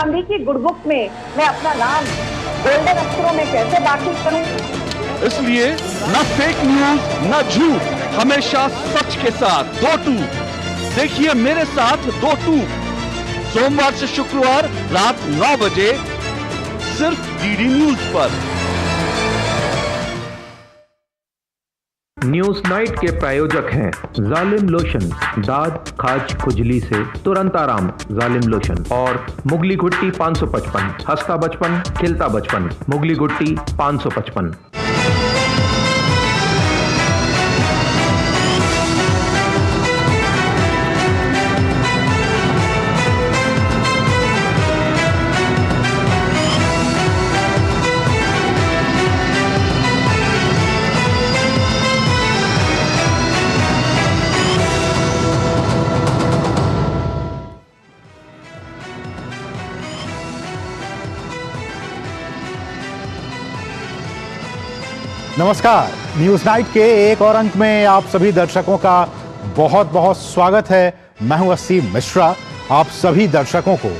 गांधी की गुडबुक में मैं अपना नाम गोल्डन अक्षरों में कैसे दाखिल करूं? इसलिए न फेक न्यूज न झूठ, हमेशा सच के साथ 2-2। देखिए मेरे साथ 2-2 सोमवार से शुक्रवार रात 9 बजे सिर्फ डीडी न्यूज पर। न्यूज नाइट के प्रायोजक हैं जालिम लोशन, दाद खाज खुजली से तुरंत आराम। जालिम लोशन और मुगली गुट्टी 555, हंसता बचपन खिलता बचपन। मुगली गुट्टी 555। नमस्कार, न्यूज नाइट के एक और अंक में आप सभी दर्शकों का बहुत बहुत स्वागत है। मैं हूं असीम मिश्रा। आप सभी दर्शकों को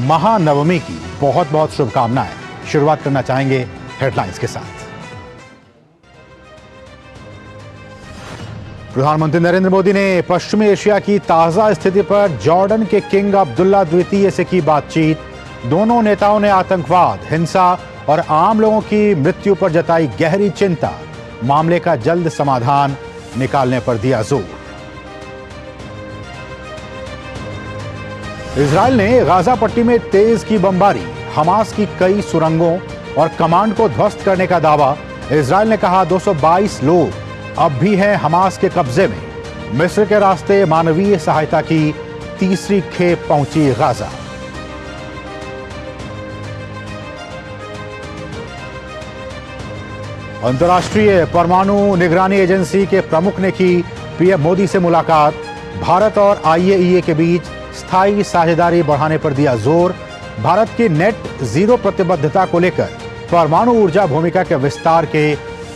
महानवमी की बहुत बहुत शुभकामनाएं। शुरुआत करना चाहेंगे हेडलाइंस के साथ। प्रधानमंत्री नरेंद्र मोदी ने पश्चिमी एशिया की ताजा स्थिति पर जॉर्डन के किंग अब्दुल्ला द्वितीय से की बातचीत। दोनों नेताओं ने आतंकवाद, हिंसा और आम लोगों की मृत्यु पर जताई गहरी चिंता। मामले का जल्द समाधान निकालने पर दिया जोर। इजरायल ने गाजा पट्टी में तेज की बमबारी, हमास की कई सुरंगों और कमांड को ध्वस्त करने का दावा। इजरायल ने कहा 222 लोग अब भी हैं हमास के कब्जे में। मिस्र के रास्ते मानवीय सहायता की तीसरी खेप पहुंची गाजा। अंतर्राष्ट्रीय परमाणु निगरानी एजेंसी के प्रमुख ने की पीएम मोदी से मुलाकात। भारत और आईएईए के बीच स्थायी साझेदारी बढ़ाने पर दिया जोर। भारत की नेट जीरो प्रतिबद्धता को लेकर परमाणु ऊर्जा भूमिका के विस्तार के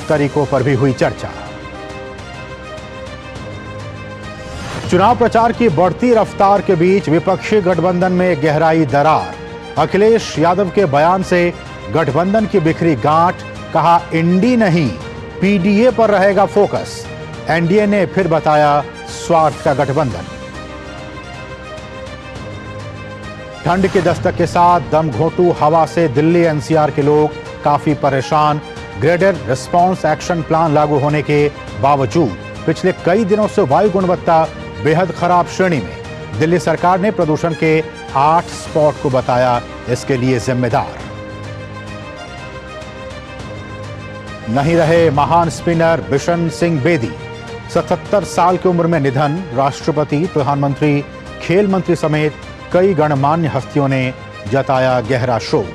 तरीकों पर भी हुई चर्चा। चुनाव प्रचार की बढ़ती रफ्तार के बीच विपक्षी गठबंधन में गहराई दरार। अखिलेश यादव के बयान से गठबंधन की बिखरी गांठ। कहा इंडी नहीं पीडीए पर रहेगा फोकस। एनडीए ने फिर बताया स्वार्थ का गठबंधन। ठंड की दस्तक के साथ दमघोंटू हवा से दिल्ली एनसीआर के लोग काफी परेशान। ग्रेडेड रिस्पांस एक्शन प्लान लागू होने के बावजूद पिछले कई दिनों से वायु गुणवत्ता बेहद खराब श्रेणी में। दिल्ली सरकार ने प्रदूषण के 8 स्पॉट को बताया इसके लिए जिम्मेदार। नहीं रहे महान स्पिनर बिशन सिंह बेदी। 77 साल की उम्र में निधन। राष्ट्रपति, प्रधानमंत्री, खेल मंत्री समेत कई गणमान्य हस्तियों ने जताया गहरा शोक।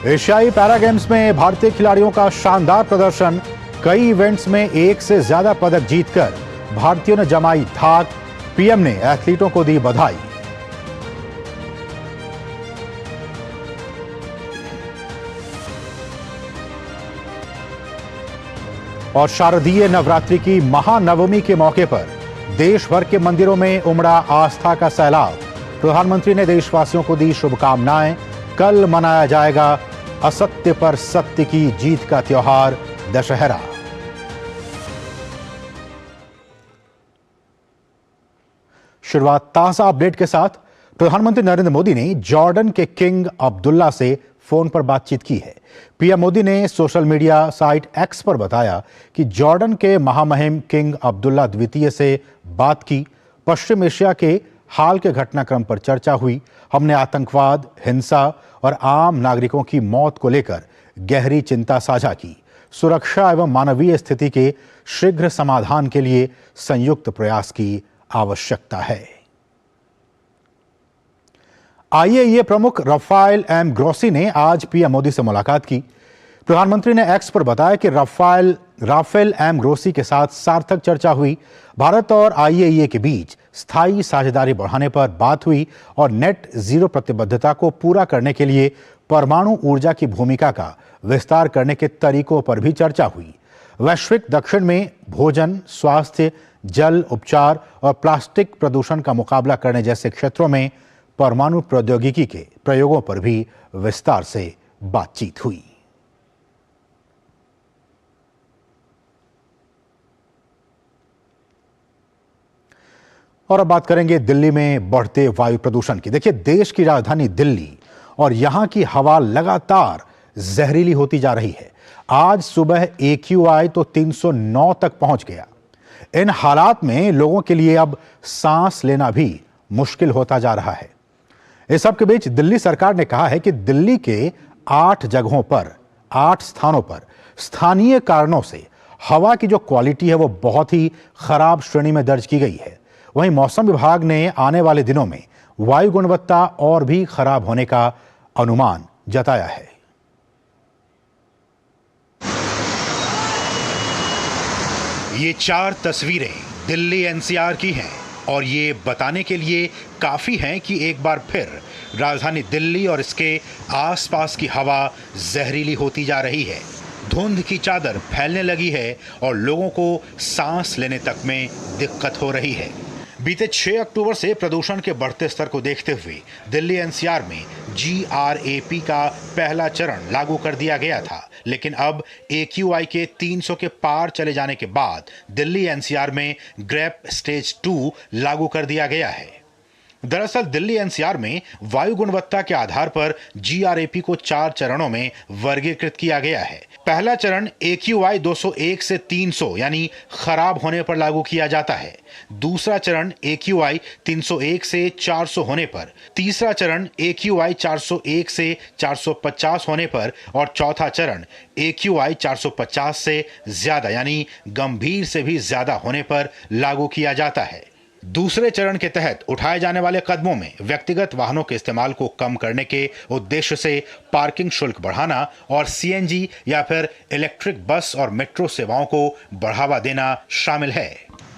एशियाई पैरा गेम्स में भारतीय खिलाड़ियों का शानदार प्रदर्शन। कई इवेंट्स में एक से ज्यादा पदक जीतकर भारतीयों ने जमाई धाक। पीएम ने एथलीटों को दी बधाई। और शारदीय नवरात्रि की महानवमी के मौके पर देश भर के मंदिरों में उमड़ा आस्था का सैलाब। प्रधानमंत्री ने देशवासियों को दी शुभकामनाएं। कल मनाया जाएगा असत्य पर सत्य की जीत का त्योहार दशहरा। शुरुआत ताजा अपडेट के साथ। प्रधानमंत्री नरेंद्र मोदी ने जॉर्डन के किंग अब्दुल्ला से फोन पर बातचीत की है। पीएम मोदी ने सोशल मीडिया साइट एक्स पर बताया कि जॉर्डन के महामहिम किंग अब्दुल्ला द्वितीय से बात की। पश्चिम एशिया के हाल के घटनाक्रम पर चर्चा हुई। हमने आतंकवाद, हिंसा और आम नागरिकों की मौत को लेकर गहरी चिंता साझा की। सुरक्षा एवं मानवीय स्थिति के शीघ्र समाधान के लिए संयुक्त प्रयास की आवश्यकता है। आईएईए प्रमुख राफेल एम ग्रोसी ने आज पीएम मोदी से मुलाकात की। प्रधानमंत्री ने एक्स पर बताया कि राफेल एम ग्रोसी के साथ सार्थक चर्चा हुई। भारत और आईएईए के बीच स्थायी साझेदारी बढ़ाने पर बात हुई और नेट जीरो प्रतिबद्धता को पूरा करने के लिए परमाणु ऊर्जा की भूमिका का विस्तार करने के तरीकों पर भी चर्चा हुई। वैश्विक दक्षिण में भोजन, स्वास्थ्य, जल, उपचार और प्लास्टिक प्रदूषण का मुकाबला करने जैसे क्षेत्रों में परमाणु प्रौद्योगिकी के प्रयोगों पर भी विस्तार से बातचीत हुई। और अब बात करेंगे दिल्ली में बढ़ते वायु प्रदूषण की। देखिए, देश की राजधानी दिल्ली और यहां की हवा लगातार जहरीली होती जा रही है। आज सुबह AQI तो 309 तक पहुंच गया। इन हालात में लोगों के लिए अब सांस लेना भी मुश्किल होता जा रहा है। इस सब के बीच दिल्ली सरकार ने कहा है कि दिल्ली के 8 जगहों पर, 8 स्थानों पर स्थानीय कारणों से हवा की जो क्वालिटी है वो बहुत ही खराब श्रेणी में दर्ज की गई है। वहीं मौसम विभाग ने आने वाले दिनों में वायु गुणवत्ता और भी खराब होने का अनुमान जताया है। ये 4 तस्वीरें दिल्ली NCR की हैं और ये बताने के लिए काफी हैं कि एक बार फिर राजधानी दिल्ली और इसके आसपास की हवा जहरीली होती जा रही है। धुंध की चादर फैलने लगी है और लोगों को सांस लेने तक में दिक्कत हो रही है। बीते 6 अक्टूबर से प्रदूषण के बढ़ते स्तर को देखते हुए दिल्ली NCR में GRAP का पहला चरण लागू कर दिया गया था, लेकिन अब AQI के 300 के पार चले जाने के बाद दिल्ली NCR में ग्रेप स्टेज 2 लागू कर दिया गया है। दरअसल दिल्ली NCR में वायु गुणवत्ता के आधार पर GRAP को 4 चरणों में वर्गीकृत किया गया है। पहला चरण AQI 201 से 300 यानी खराब होने पर लागू किया जाता है। दूसरा चरण AQI 301 से 400 होने पर, तीसरा चरण AQI 401 से 450 होने पर और चौथा चरण AQI 450 से ज्यादा यानी गंभीर से भी ज्यादा होने पर लागू किया जाता है। दूसरे चरण के तहत उठाए जाने वाले कदमों में व्यक्तिगत वाहनों के इस्तेमाल को कम करने के उद्देश्य से पार्किंग शुल्क बढ़ाना और CNG या फिर इलेक्ट्रिक बस और मेट्रो सेवाओं को बढ़ावा देना शामिल है।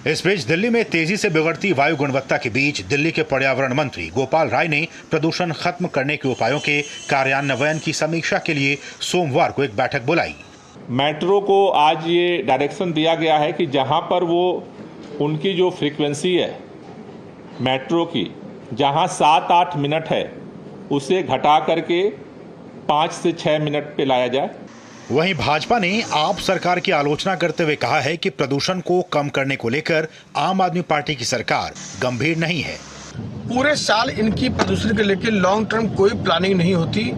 इस बीच दिल्ली में तेजी से बिगड़ती वायु गुणवत्ता के बीच दिल्ली के पर्यावरण मंत्री गोपाल राय ने प्रदूषण खत्म करने के उपायों के कार्यान्वयन की समीक्षा के लिए सोमवार को एक बैठक बुलाई। मेट्रो को आज ये डायरेक्शन दिया गया है कि जहां पर वो उनकी जो फ्रीक्वेंसी है मेट्रो की, जहां 7-8 मिनट है, उसे घटा करके 5 से 6 मिनट पे लाया जाए। वहीं भाजपा ने आप सरकार की आलोचना करते हुए कहा है कि प्रदूषण को कम करने को लेकर आम आदमी पार्टी की सरकार गंभीर नहीं है। पूरे साल इनकी प्रदूषण के लेकर लॉन्ग टर्म कोई प्लानिंग नहीं होती।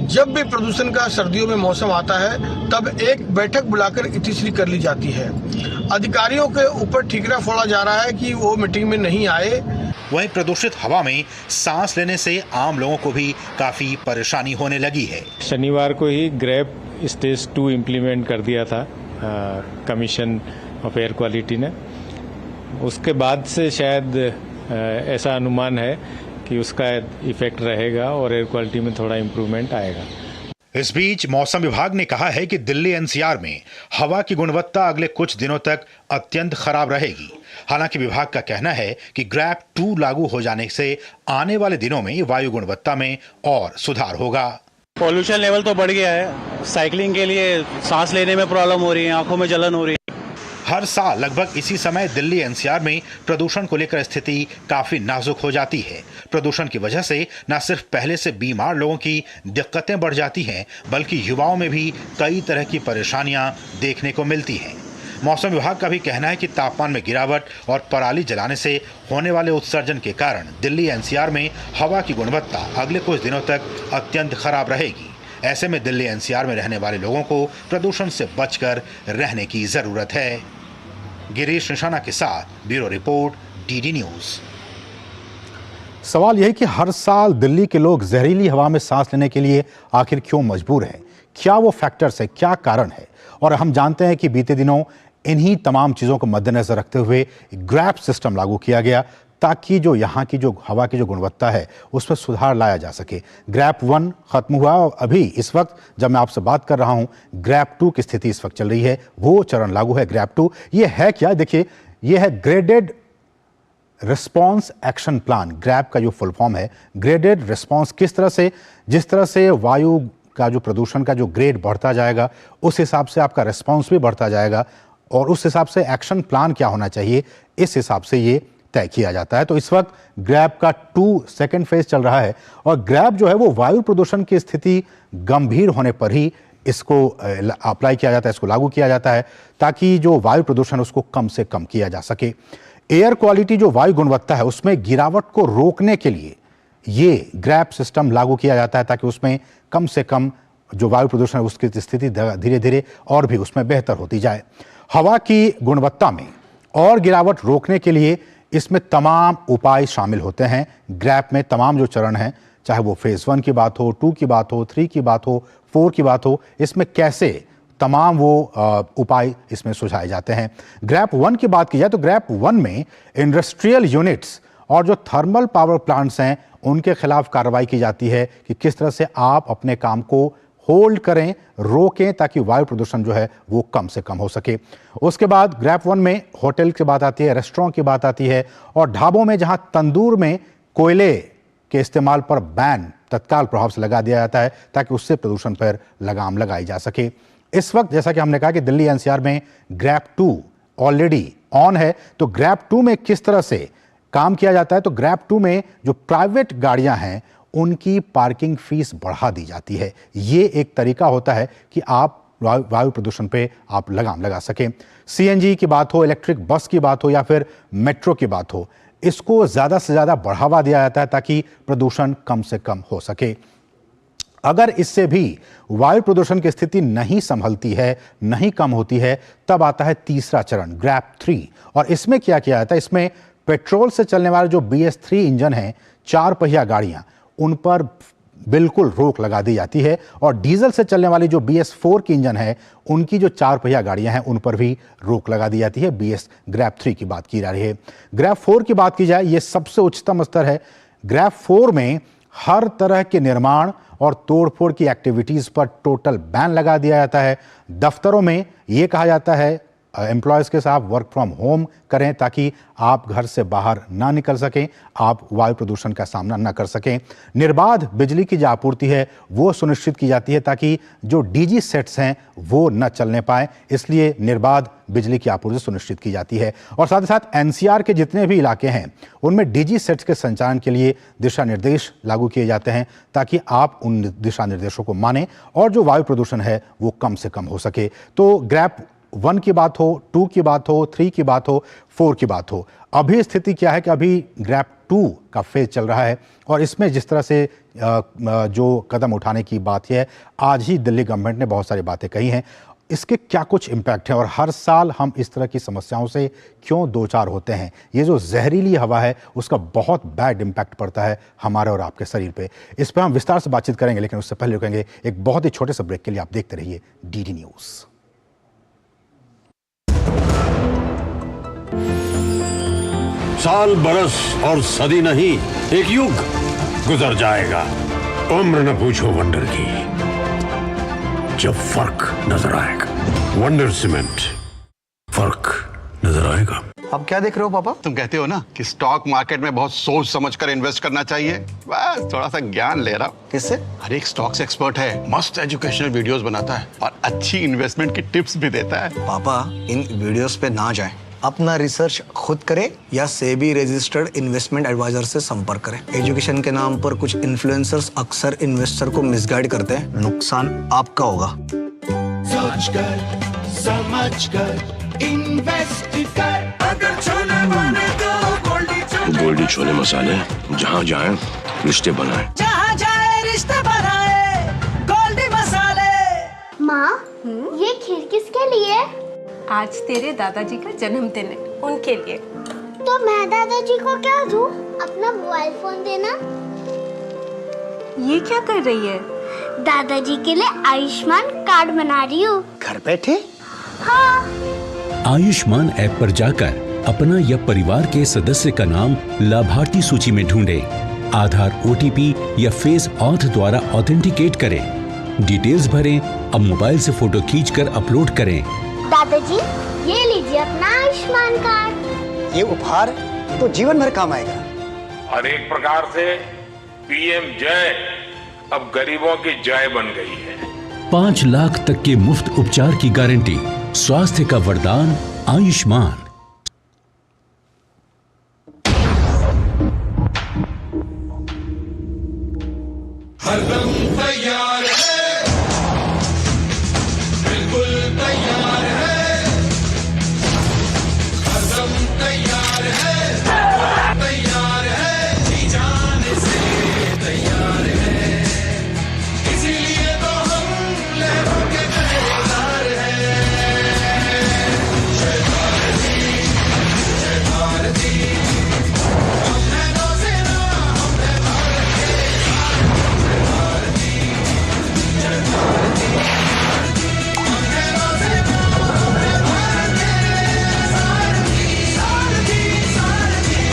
जब भी प्रदूषण का सर्दियों में मौसम आता है तब एक बैठक बुलाकर इतिश्री कर ली जाती है। अधिकारियों के ऊपर ठीकरा फोड़ा जा रहा है कि वो मीटिंग में नहीं आए। वहीं प्रदूषित हवा में सांस लेने से आम लोगों को भी काफी परेशानी होने लगी है। शनिवार को ही ग्रेप स्टेज 2 इम्प्लीमेंट कर दिया था कमीशन ऑफ एयर क्वालिटी ने। उसके बाद से शायद ऐसा अनुमान है कि उसका इफेक्ट रहेगा और एयर क्वालिटी में थोड़ा इम्प्रूवमेंट आएगा। इस बीच मौसम विभाग ने कहा है कि दिल्ली NCR में हवा की गुणवत्ता अगले कुछ दिनों तक अत्यंत खराब रहेगी। हालांकि विभाग का कहना है कि ग्रेप 2 लागू हो जाने से आने वाले दिनों में वायु गुणवत्ता में और सुधार होगा। पॉल्यूशन लेवल तो बढ़ गया है, साइकिलिंग के लिए सांस लेने में प्रॉब्लम हो रही है, आंखों में जलन हो रही है। हर साल लगभग इसी समय दिल्ली NCR में प्रदूषण को लेकर स्थिति काफी नाजुक हो जाती है। प्रदूषण की वजह से न सिर्फ पहले से बीमार लोगों की दिक्कतें बढ़ जाती हैं, बल्कि युवाओं में भी कई तरह की परेशानियां देखने को मिलती हैं। मौसम विभाग का भी कहना है कि तापमान में गिरावट और पराली जलाने से होने वाले उत्सर्जन के कारण दिल्ली NCR में हवा की गुणवत्ता अगले कुछ दिनों तक अत्यंत खराब रहेगी। ऐसे में दिल्ली NCR में रहने वाले लोगों को प्रदूषण से बचकर रहने की जरूरत है। गिरीश निशाना के साथ ब्यूरो रिपोर्ट, DD न्यूज। सवाल यह है कि हर साल दिल्ली के लोग जहरीली हवा में सांस लेने के लिए आखिर क्यों मजबूर हैं? क्या वो फैक्टर्स है, क्या कारण है? और हम जानते हैं कि बीते दिनों इन्हीं तमाम चीज़ों को मद्देनजर रखते हुए ग्रैप सिस्टम लागू किया गया ताकि जो यहाँ की जो हवा की जो गुणवत्ता है उस पर सुधार लाया जा सके। ग्रैप 1 खत्म हुआ और अभी इस वक्त जब मैं आपसे बात कर रहा हूँ ग्रैप 2 की स्थिति इस वक्त चल रही है, वो चरण लागू है ग्रैप 2। ये है क्या? देखिए, ये है graded response action plan. Grab का जो फुल फॉर्म है ग्रेडेड रिस्पॉन्स। किस तरह से, जिस तरह से वायु का जो प्रदूषण का जो ग्रेड बढ़ता जाएगा, उस हिसाब से आपका रिस्पॉन्स भी बढ़ता जाएगा और उस हिसाब से एक्शन प्लान क्या होना चाहिए, इस हिसाब से ये तय किया जाता है। तो इस वक्त ग्रैब का 2 सेकेंड फेज चल रहा है और ग्रैब जो है वो वायु प्रदूषण की स्थिति गंभीर होने पर ही इसको अप्लाई किया जाता है, इसको लागू किया जाता है, ताकि जो वायु प्रदूषण उसको कम से कम किया जा सके। एयर क्वालिटी जो वायु गुणवत्ता है उसमें गिरावट को रोकने के लिए ये ग्रैब सिस्टम लागू किया जाता है, ताकि उसमें कम से कम जो वायु प्रदूषण है उसकी स्थिति धीरे धीरे और भी उसमें बेहतर होती जाए। हवा की गुणवत्ता में और गिरावट रोकने के लिए इसमें तमाम उपाय शामिल होते हैं। ग्रैब में तमाम जो चरण हैं, चाहे वो फेज 1 की बात हो, 2 की बात हो, 3 की बात हो, 4 की बात हो, इसमें कैसे तमाम वो उपाय इसमें सुझाए जाते हैं। ग्रैब 1 की बात की जाए तो ग्रैब 1 में इंडस्ट्रियल यूनिट्स और जो थर्मल पावर प्लांट्स हैं उनके खिलाफ कार्रवाई की जाती है कि किस तरह से आप अपने काम को होल्ड करें, रोकें, ताकि वायु प्रदूषण जो है वो कम से कम हो सके। उसके बाद ग्रैब 1 में होटल की बात आती है, रेस्टोरेंट की बात आती है और ढाबों में जहां तंदूर में कोयले के इस्तेमाल पर बैन तत्काल प्रभाव से लगा दिया जाता है, ताकि उससे प्रदूषण पर लगाम लगाई जा सके। इस वक्त जैसा कि हमने कहा कि दिल्ली एनसीआर में ग्रैब 2 ऑलरेडी ऑन है, तो ग्रैब 2 में किस तरह से काम किया जाता है, तो ग्रैब 2 में जो प्राइवेट गाड़ियां हैं उनकी पार्किंग फीस बढ़ा दी जाती है। ये एक तरीका होता है कि आप वायु प्रदूषण पे आप लगाम लगा सकें। सीएनजी की बात हो, इलेक्ट्रिक बस की बात हो या फिर मेट्रो की बात हो, इसको ज़्यादा से ज़्यादा बढ़ावा दिया जाता है ताकि प्रदूषण कम से कम हो सके। अगर इससे भी वायु प्रदूषण की स्थिति नहीं संभलती है, नहीं कम होती है, तब आता है तीसरा चरण ग्रैब 3 और इसमें क्या किया जाता है, इसमें पेट्रोल से चलने वाले जो BS3 इंजन हैं, 4 पहिया गाड़ियां, उन पर बिल्कुल रोक लगा दी जाती है और डीजल से चलने वाली जो BS4 की इंजन है, उनकी जो 4 पहिया गाड़ियां हैं उन पर भी रोक लगा दी जाती है। ग्रैब 3 की बात की जा रही है। ग्रैब 4 की बात की जाए, ये सबसे उच्चतम स्तर है। ग्रैब 4 में हर तरह के निर्माण और तोड़फोड़ की एक्टिविटीज पर टोटल बैन लगा दिया जाता है। दफ्तरों में यह कहा जाता है एम्प्लॉयज़ के साथ वर्क फ्रॉम होम करें, ताकि आप घर से बाहर ना निकल सकें, आप वायु प्रदूषण का सामना ना कर सकें। निर्बाध बिजली की जो आपूर्ति है वो सुनिश्चित की जाती है, ताकि जो डीजी सेट्स हैं वो न चलने पाए, इसलिए निर्बाध बिजली की आपूर्ति सुनिश्चित की जाती है। और साथ ही साथ एनसीआर के जितने भी इलाके हैं उनमें डीजी सेट्स के संचालन के लिए दिशा निर्देश लागू किए जाते हैं, ताकि आप उन दिशा निर्देशों को मानें और जो वायु प्रदूषण है वो कम से कम हो सके। तो ग्रैब 1 की बात हो, 2 की बात हो, 3 की बात हो, 4 की बात हो, अभी स्थिति क्या है कि अभी ग्रैब 2 का फेज चल रहा है और इसमें जिस तरह से जो कदम उठाने की बात है, आज ही दिल्ली गवर्नमेंट ने बहुत सारी बातें कही हैं। इसके क्या कुछ इम्पैक्ट है और हर साल हम इस तरह की समस्याओं से क्यों दो चार होते हैं? ये जो जहरीली हवा है उसका बहुत बैड इम्पैक्ट पड़ता है हमारे और आपके शरीर पे। इस पर हम विस्तार से बातचीत करेंगे, लेकिन उससे पहले रुकेंगे एक बहुत ही छोटे से ब्रेक के लिए। आप देखते रहिए डीडी न्यूज़। साल, बरस और सदी नहीं, एक युग गुजर जाएगा। उम्र न पूछो वंडर की, जब फर्क नजर आएगा। वंडर सीमेंट, फर्क नजर आएगा। अब क्या देख रहे हो पापा? तुम कहते हो ना कि स्टॉक मार्केट में बहुत सोच समझकर इन्वेस्ट करना चाहिए, बस थोड़ा सा ज्ञान ले रहा हूँ। किससे? हर एक स्टॉक्स एक्सपर्ट है, मस्त एजुकेशनल वीडियोस बनाता है और अच्छी इन्वेस्टमेंट की टिप्स भी देता है। पापा इन वीडियोस पे ना जाएं, अपना रिसर्च खुद करें या सेबी रजिस्टर्ड इन्वेस्टमेंट एडवाइजर से संपर्क करें। एजुकेशन के नाम पर कुछ इन्फ्लुएंसर्स अक्सर इन्वेस्टर को मिसगाइड करते हैं, नुकसान आपका होगा। सोच कर, समझ कर, इन्वेस्ट कर। अगर छोले बने तो गोल्डी छोले मसाले, जहाँ जाए रिश्ते बनाए, जहाँ जाए रिश्ते बनाए, गोल्डी मसाले। माँ, ये खीर किसके लिए? आज तेरे दादाजी का जन्मदिन है, उनके लिए। तो मैं दादाजी को क्या दूं? अपना मोबाइल फोन देना। ये क्या कर रही है? दादाजी के लिए आयुष्मान कार्ड बना रही हूँ। घर बैठे? हाँ। आयुष्मान ऐप पर जाकर अपना या परिवार के सदस्य का नाम लाभार्थी सूची में ढूंढें, आधार, OTP या फेस ऑथ द्वारा ऑथेंटिकेट करें, डिटेल्स भरें। अब मोबाइल से फोटो खींचकर अपलोड करें। दादाजी, ये लीजिए अपना आयुष्मान कार्ड। ये उपहार तो जीवन भर काम आएगा। और एक प्रकार से PM जय अब गरीबों की जय बन गई है। 5 लाख तक के मुफ्त उपचार की गारंटी, स्वास्थ्य का वरदान आयुष्मान। हरदम तैयार है, बिल्कुल तैयार है, हरदम तैयार है, तैयार है, जी जाने से तैयार है, इसीलिए तो हम लहरों के पहरेदार हैं। जय भारती, जय भारती, हम हैं नौसेना, हम हैं भारत के, जय भारती, जय भारती, हम हैं नौसेना, हम हैं भारत के, सारथी, सारथी, सारथी।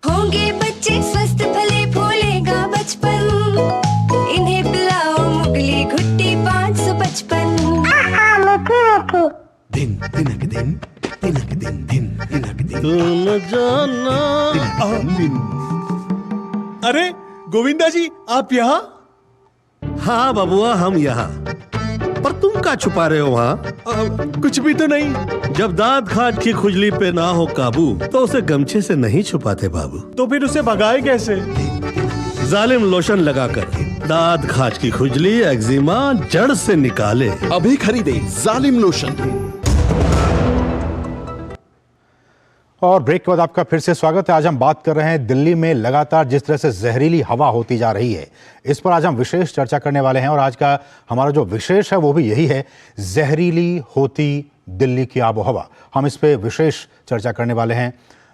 होंगे बच्चे स्वस्थ भले फूलेगा बचपन, इन्हें पिलाओ मुगली घुट्टी 555। दिन तिनक दिन, तिनक दिन, दिन तिनक दिन, तुम जाना दिन। अरे गोविंदा जी, आप यहाँ? हाँ बबुआ, हम यहाँ। पर तुम क्या छुपा रहे हो वहाँ? कुछ भी तो नहीं। जब दांत खाज की खुजली पे ना हो काबू तो उसे गमछे से नहीं छुपाते बाबू। तो फिर उसे भगाए कैसे? जालिम लोशन लगाकर दांत खाज की खुजली एक्जिमा जड़ से निकाले। अभी खरीदे जालिम लोशन। और ब्रेक के बाद आपका फिर से स्वागत है। आज हम बात कर रहे हैं दिल्ली में लगातार जिस तरह से जहरीली हवा होती जा रही है, इस पर आज हम विशेष चर्चा करने वाले हैं। और आज का हमारा जो विशेष है वो भी यही है, जहरीली होती दिल्ली की आबो हवा। हम इस पे विशेष चर्चा करने वाले हैं।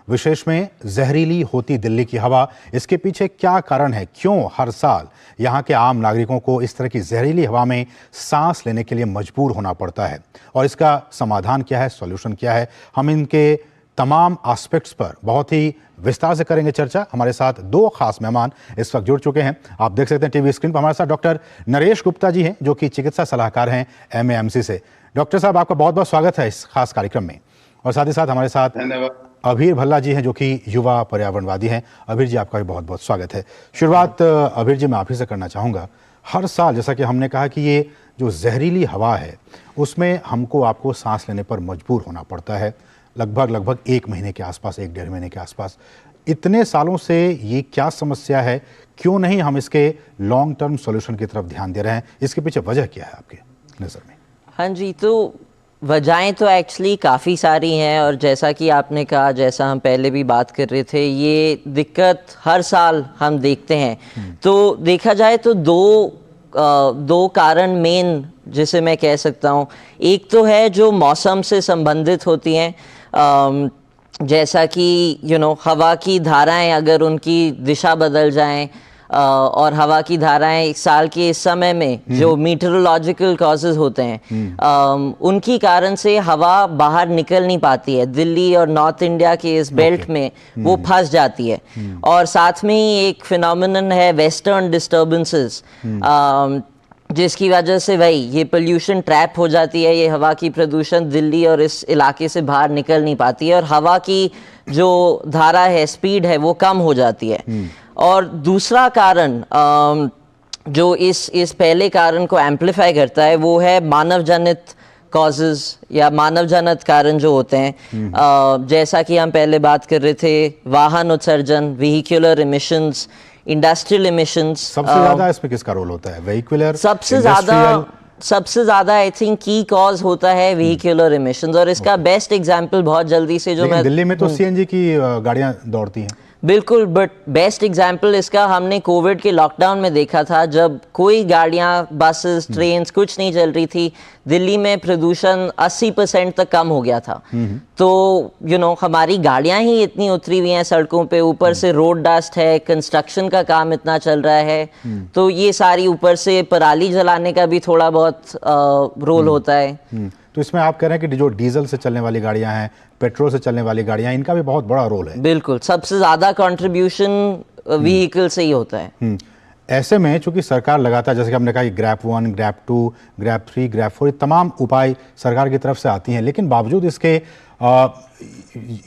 विशेष में जहरीली होती दिल्ली की हवा, इसके पीछे क्या कारण है, क्यों हर साल यहाँ के आम नागरिकों को इस तरह की जहरीली हवा में सांस लेने के लिए मजबूर होना पड़ता है, और इसका समाधान क्या है, सॉल्यूशन क्या है। हम इनके तमाम एस्पेक्ट्स पर बहुत ही विस्तार से करेंगे चर्चा। हमारे साथ 2 खास मेहमान इस वक्त जुड़ चुके हैं। आप देख सकते हैं टीवी स्क्रीन पर हमारे साथ डॉक्टर नरेश गुप्ता जी हैं, जो कि चिकित्सा सलाहकार हैं MAMC से। डॉक्टर साहब, आपका बहुत बहुत स्वागत है इस खास कार्यक्रम में। और साथ ही साथ हमारे साथ अभीर भल्ला जी हैं, जो कि युवा पर्यावरणवादी हैं। अभीर जी, आपका भी बहुत बहुत स्वागत है। शुरुआत अभीर जी मैं आप ही से करना चाहूँगा। हर साल जैसा कि हमने कहा कि ये जो जहरीली हवा है उसमें हमको आपको सांस लेने पर मजबूर होना पड़ता है, लगभग 1 महीने के आसपास, 1-1.5 महीने के आसपास। इतने सालों से ये क्या समस्या है, क्यों नहीं हम इसके लॉन्ग टर्म सॉल्यूशन की तरफ ध्यान दे रहे हैं, इसके पीछे वजह क्या है आपके नज़र में? हाँ जी, तो वजहें तो एक्चुअली काफ़ी सारी हैं, और जैसा कि आपने कहा, जैसा हम पहले भी बात कर रहे थे, ये दिक्कत हर साल हम देखते हैं। तो देखा जाए तो दो कारण मेन जिसे मैं कह सकता हूँ, एक तो है जो मौसम से संबंधित होती हैं, जैसा कि हवा की धाराएं अगर उनकी दिशा बदल जाएं, और हवा की धाराएं साल के इस समय में जो मीटरोलॉजिकल कॉजेज होते हैं, उनकी कारण से हवा बाहर निकल नहीं पाती है। दिल्ली और नॉर्थ इंडिया के इस बेल्ट में वो फंस जाती है। और साथ में ही एक फिनोमिनन है वेस्टर्न डिस्टर्बेंसेस, जिसकी वजह से भाई ये पोल्यूशन ट्रैप हो जाती है, ये हवा की प्रदूषण दिल्ली और इस इलाके से बाहर निकल नहीं पाती है, और हवा की जो धारा है, स्पीड है, वो कम हो जाती है। और दूसरा कारण जो इस पहले कारण को एम्पलीफाई करता है, वो है मानव जनित कॉजेज या मानव जनित कारण जो होते हैं। जैसा कि हम पहले बात कर रहे थे, वाहन उत्सर्जन, व्हीक्यूलर इमिशंस, इंडस्ट्रियल इमिशंस। सबसे ज्यादा इसमें किसका रोल होता है? व्हीक्यूलर सबसे ज्यादा आई थिंक की कॉज होता है व्हीक्यूलर इमिशंस। और इसका बेस्ट एग्जांपल बहुत जल्दी से जो मैं दिल्ली में तो CNG की गाड़ियां दौड़ती हैं। बिल्कुल, बट बेस्ट एग्जांपल इसका हमने कोविड के लॉकडाउन में देखा था, जब कोई गाड़ियां, बसेस, ट्रेन्स कुछ नहीं चल रही थी, दिल्ली में प्रदूषण 80% तक कम हो गया था। तो हमारी गाड़ियां ही इतनी उतरी हुई हैं सड़कों पे, ऊपर से रोड डस्ट है, कंस्ट्रक्शन का काम इतना चल रहा है, तो ये सारी, ऊपर से पराली जलाने का भी थोड़ा बहुत रोल होता है। तो इसमें आप कह रहे हैं कि जो डीजल से चलने वाली गाड़ियां हैं, पेट्रोल से चलने वाली गाड़ियां, इनका भी बहुत बड़ा रोल है। बिल्कुल, सबसे ज्यादा कंट्रीब्यूशन व्हीकल से ही होता है। ऐसे में चूंकि सरकार लगातार, जैसे कि हमने कहा कि ग्रैप 1, ग्रैप 2, ग्रैप 3, ग्रैप 4 तमाम उपाय सरकार की तरफ से आती हैं, लेकिन बावजूद इसके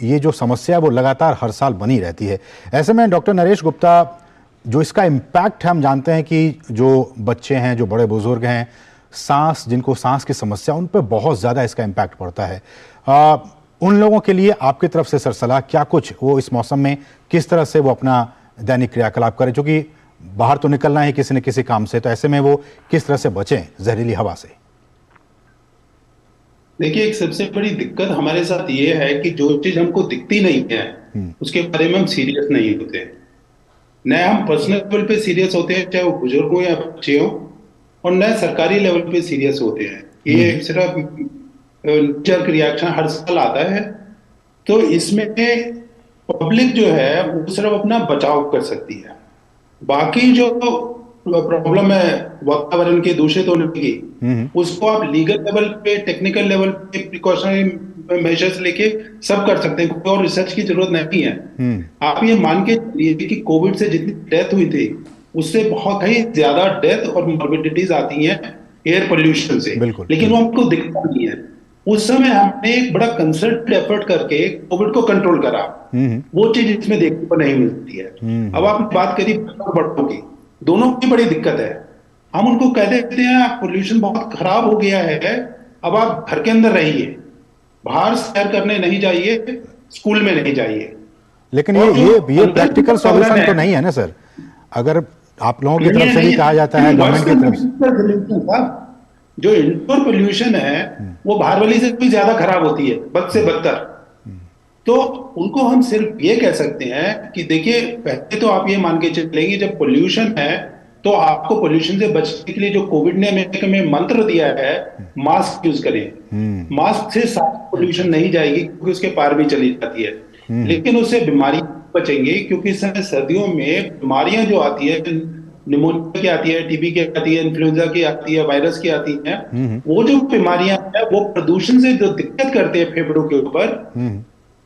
ये जो समस्या है वो लगातार हर साल बनी रहती है। ऐसे में डॉक्टर नरेश गुप्ता, जो इसका इम्पैक्ट है, हम जानते हैं कि जो बच्चे हैं, जो बड़े बुजुर्ग हैं, जिनको सांस की समस्या, उन पर बहुत ज़्यादा इसका इम्पैक्ट पड़ता है। उन लोगों के लिए आपकी तरफ से सर सलाह क्या कुछ, वो इस मौसम में किस तरह से वो अपना दैनिक क्रियाकलाप करें, क्योंकि बाहर तो निकलना है किसी न किसी काम से, तो ऐसे में वो किस तरह से बचें जहरीली हवा से? देखिए, एक सबसे बड़ी दिक्कत हमारे साथ ये है कि जो चीज हमको दिखती नहीं है उसके बारे में हम सीरियस नहीं होते, न हम पर्सनल लेवल पे सीरियस होते हैं, चाहे वो बुजुर्ग हो या बच्चे हो, और न सरकारी लेवल पे सीरियस होते हैं। ये सिर्फ जर्क रिएक्शन हर साल आता है, तो इसमें पब्लिक जो है वो सिर्फ अपना बचाव कर सकती है। बाकी जो प्रॉब्लम है वातावरण के दूषित होने की, उसको आप लीगल लेवल पे, टेक्निकल लेवल पे प्रिकॉशनरी मेजर्स लेके सब कर सकते हैं, कोई और रिसर्च की जरूरत नहीं है। आप ये मान के चलिए कि कोविड से जितनी डेथ हुई थी उससे बहुत ही ज्यादा डेथ और मॉर्बिडिटीज आती हैं एयर पोल्यूशन से, लेकिन वो हमको दिखता नहीं है। उस समय हमने एक बड़ा कंसर्टेड एफर्ट करके कोविड को कंट्रोल करा, वो चीज इसमें देखने को नहीं मिलती है। अब आप बात करिए बड़ों की, दोनों की बड़ी दिक्कत है। हम उनको कह देते हैं पोल्यूशन बहुत खराब हो गया है, अब आप घर के अंदर रहिए, बाहर सैर करने नहीं जाइए, स्कूल में नहीं जाइए। लेकिन ये प्रैक्टिकल सॉल्यूशन तो नहीं है ना सर, अगर आप लोगों की तरफ से भी कहा जाता है, गवर्नमेंट की तरफ से। जो इंडोर पोल्यूशन है वो बाहर वाली से भी ज्यादा खराब होती है, बद से बदतर। तो उनको हम सिर्फ ये कह सकते हैं कि देखिए, पहले तो आप ये मान के चलेंगे जब पोल्यूशन है तो आपको पोल्यूशन से बचने के लिए जो कोविड ने हमें मंत्र दिया है, मास्क यूज करें। मास्क से सारी पोल्यूशन नहीं जाएगी क्योंकि उसके पार भी चली जाती है, लेकिन उससे बीमारी बचेंगे, क्योंकि इस समय सर्दियों में बीमारियां जो आती है, निमोनिया की आती है, टीबी की आती है, इन्फ्लुएंजा की आती है, वायरस की आती है, वो जो बीमारियां हैं वो प्रदूषण से जो दिक्कत करते हैं फेफड़ों के ऊपर,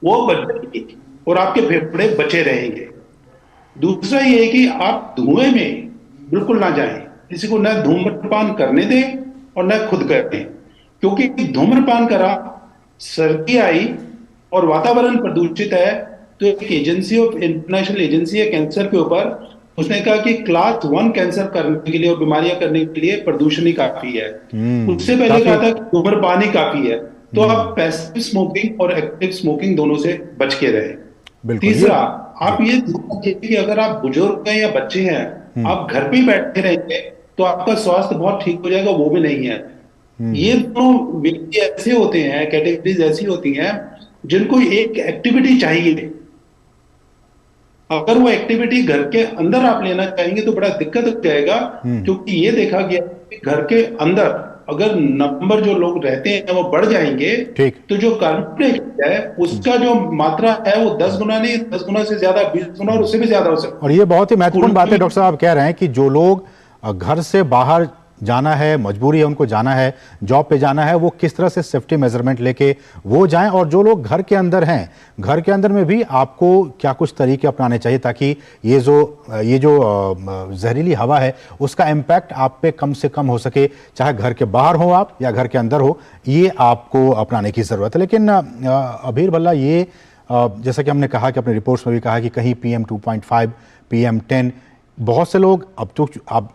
वो बच जाएगी और आपके फेफड़े बचे रहेंगे। दूसरा ये है कि आप धुएं में बिल्कुल ना जाएं, किसी को न धूम्रपान करने दें और न खुद करें, क्योंकि धूम्रपान करा, सर्दी आई और वातावरण प्रदूषित है, तो एक एजेंसी ऑफ इंटरनेशनल एजेंसी है कैंसर के ऊपर, उसने कहा कि क्लास 1 कैंसर करने के लिए और बीमारियां करने के लिए प्रदूषण ही काफी है। उससे पहले कहा था कि धूम्रपान ही काफी है। तो आप पैसिव स्मोकिंग और एक्टिव स्मोकिंग दोनों से बच के रहे। तीसरा, आप ये देखिए कि अगर आप बुजुर्ग हैं या बच्चे हैं, आप घर पे ही बैठे रहेंगे तो आपका स्वास्थ्य बहुत ठीक हो जाएगा, वो भी नहीं है। ये दोनों व्यक्ति ऐसे होते हैं, कैटेगरीज ऐसी होती हैं जिनको एक एक्टिविटी चाहिए। अगर वो एक्टिविटी घर के अंदर आप लेना चाहेंगे तो बड़ा दिक्कत हो जाएगा, क्योंकि ये देखा गया कि घर के अंदर अगर नंबर जो लोग रहते हैं वो बढ़ जाएंगे, तो जो कार्बन डाइऑक्साइड है उसका जो मात्रा है वो 10 गुना नहीं, 10 गुना से ज्यादा, 20 गुना और उससे भी ज्यादा हो सकता है। और ये बहुत ही महत्वपूर्ण बात है डॉक्टर साहब, कह रहे हैं कि जो लोग घर से बाहर जाना है, मजबूरी है उनको जाना है, जॉब पे जाना है, वो किस तरह से सेफ्टी मेजरमेंट लेके वो जाएं, और जो लोग घर के अंदर हैं, घर के अंदर में भी आपको क्या कुछ तरीके अपनाने चाहिए ताकि ये जो जहरीली हवा है उसका इम्पैक्ट आप पे कम से कम हो सके, चाहे घर के बाहर हो आप या घर के अंदर हो, ये आपको अपनाने की ज़रूरत है। लेकिन अभीर भल्ला, ये जैसा कि हमने कहा कि अपने रिपोर्ट्स में भी कहा कि कहीं PM 2.5, PM 10, बहुत से लोग, अब तो आप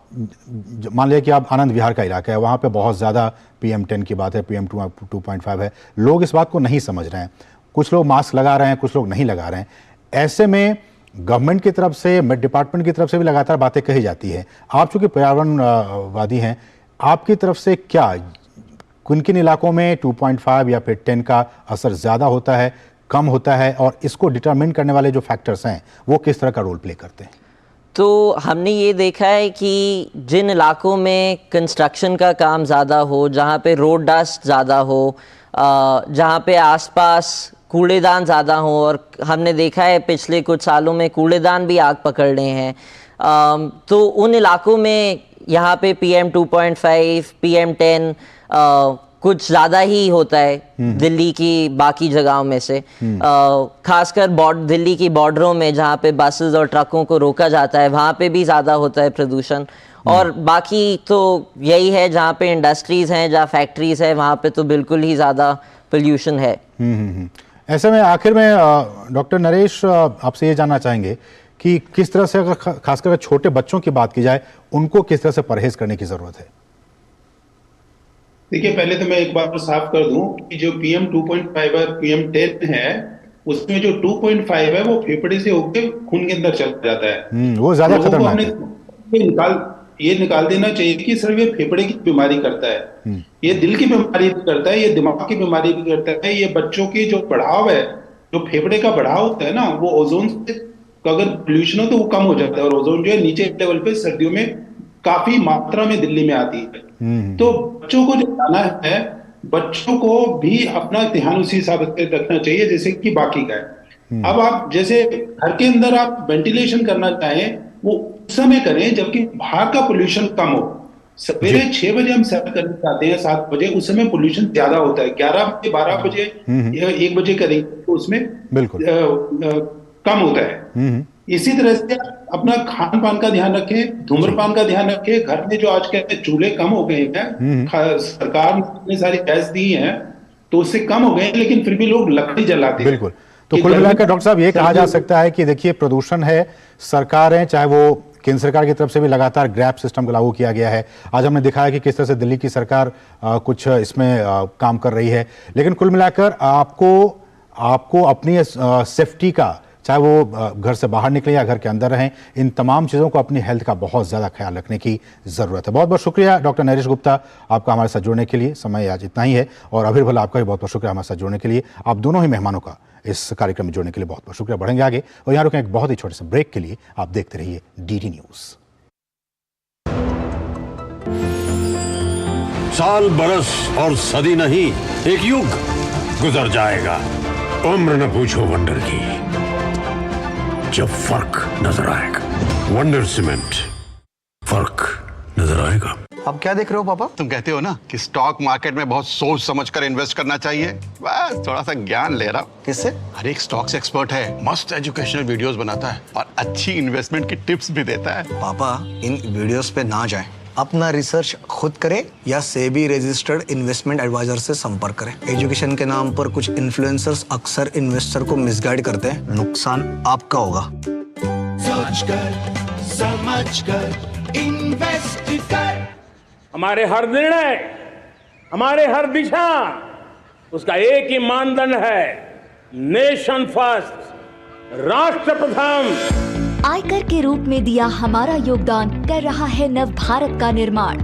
मान लिया कि आप आनंद विहार का इलाका है, वहाँ पे बहुत ज़्यादा PM 10 की बात है, PM 2.5 है, लोग इस बात को नहीं समझ रहे हैं, कुछ लोग मास्क लगा रहे हैं, कुछ लोग नहीं लगा रहे हैं। ऐसे में गवर्नमेंट की तरफ से, मेड डिपार्टमेंट की तरफ से भी लगातार बातें कही जाती है। आप चूँकि पर्यावरणवादी हैं, आपकी तरफ से क्या किन किन इलाकों में 2.5 या फिर 10 का असर ज़्यादा होता है, कम होता है, और इसको डिटरमिन करने वाले जो फैक्टर्स हैं वो किस तरह का रोल प्ले करते हैं? तो हमने ये देखा है कि जिन इलाकों में कंस्ट्रक्शन का काम ज़्यादा हो, जहाँ पे रोड डस्ट ज़्यादा हो, जहाँ पे आसपास कूड़ेदान ज़्यादा हो, और हमने देखा है पिछले कुछ सालों में कूड़ेदान भी आग पकड़ रहे हैं, तो उन इलाकों में यहाँ पे PM 2.5, PM 10 कुछ ज़्यादा ही होता है दिल्ली की बाकी जगहों में से, खासकर दिल्ली की बॉर्डरों में जहाँ पे बसेस और ट्रकों को रोका जाता है वहाँ पे भी ज़्यादा होता है प्रदूषण। और बाकी तो यही है जहाँ पे इंडस्ट्रीज़ हैं, जहाँ फैक्ट्रीज़ है, वहाँ पे तो बिल्कुल ही ज़्यादा पोल्यूशन है। ऐसे में आखिर में डॉक्टर नरेश आपसे ये जानना चाहेंगे कि किस तरह से, अगर खासकर छोटे बच्चों की बात की जाए, उनको किस तरह से परहेज करने की जरूरत है? देखिए, पहले तो मैं एक बात साफ कर दूं कि जो PM 2.5 और PM 10 है, उसमें जो 2.5 है वो फेफड़े से होकर खून के अंदर चला जाता है। वो ज्यादा खतरनाक है। ये निकाल देना चाहिए कि सिर्फ ये फेफड़े की बीमारी करता है, ये दिल की बीमारी भी करता है, ये दिमाग की बीमारी भी करता है। ये बच्चों की जो बढ़ाव है, जो फेफड़े का बढ़ाव होता है ना, वो ओजोन से अगर पोल्यूशन हो तो वो कम हो जाता है, और ओजोन जो है नीचे लेवल पे सर्दियों में काफी मात्रा में दिल्ली में आती है। तो बच्चों को जो जाना है, बच्चों को भी अपना ध्यान उसी हिसाब से रखना चाहिए जैसे कि बाकी का है। अब आप जैसे घर के अंदर आप वेंटिलेशन करना चाहें, वो उस समय करें जबकि बाहर का पोल्यूशन कम हो। सवेरे 6 बजे हम सैर करने जाते हैं, 7 बजे, उस समय पोल्यूशन ज्यादा होता है। 11 बजे, 12 बजे या 1 बजे करेंगे तो उसमें बिल्कुल कम होता है। इसी तरह से अपना खान पान का ध्यान रखें, धूम्रपान का ध्यान रखें। घर में जो आज कहते हैं चूल्हे कम हो गए हैं, सरकार ने इतनी सारी गैस दी है तो उससे कम हो गए हैं, लेकिन फिर भी लोग लकड़ी जलाते हैं। बिल्कुल। तो कुल मिलाकर डॉक्टर साहब ये कहा जा सकता है कि देखिए, प्रदूषण है, सरकारें, चाहे वो केंद्र सरकार की तरफ से भी लगातार ग्रैप सिस्टम को लागू किया गया है। आज हमने दिखाया कि किस तरह से दिल्ली की सरकार कुछ इसमें काम कर रही है, लेकिन कुल मिलाकर आपको अपनी सेफ्टी का, चाहे वो घर से बाहर निकले या घर के अंदर रहें, इन तमाम चीज़ों को, अपनी हेल्थ का बहुत ज़्यादा ख्याल रखने की ज़रूरत है। बहुत बहुत शुक्रिया डॉक्टर नरेश गुप्ता, आपका हमारे साथ जुड़ने के लिए। समय आज इतना ही है, और अभिर भला आपका भी बहुत बहुत शुक्रिया हमारे साथ जुड़ने के लिए। आप दोनों ही मेहमानों का इस कार्यक्रम में जुड़ने के लिए बहुत बहुत शुक्रिया। बढ़ेंगे आगे, और यहाँ रुकें एक बहुत ही छोटे से ब्रेक के लिए। आप देखते रहिए DD न्यूज़। साल, बरस और सदी नहीं, एक युग गुजर जाएगा। उम्र न पूछो वंडर की, जब फर्क नजर आएगा। वंडर सीमेंट, फर्क नजर आएगा। अब क्या देख रहे हो पापा? तुम कहते हो ना कि स्टॉक मार्केट में बहुत सोच समझकर इन्वेस्ट करना चाहिए, बस थोड़ा सा ज्ञान ले रहा हूँ। किससे? हर एक स्टॉक्स एक्सपर्ट है, मस्त एजुकेशनल वीडियोस बनाता है और अच्छी इन्वेस्टमेंट की टिप्स भी देता है। पापा, इन वीडियोस पे ना जाएं, अपना रिसर्च खुद करें या सेबी रजिस्टर्ड इन्वेस्टमेंट एडवाइजर से संपर्क करें। एजुकेशन के नाम पर कुछ इन्फ्लुएंसर्स अक्सर इन्वेस्टर को मिसगाइड करते हैं, नुकसान आपका होगा। सोच कर, समझ कर, इन्वेस्ट कर। हमारे हर निर्णय, हमारे हर दिशा, उसका एक ही मानदंड है, नेशन फर्स्ट, राष्ट्र प्रथम। आयकर के रूप में दिया हमारा योगदान कर रहा है नव भारत का निर्माण।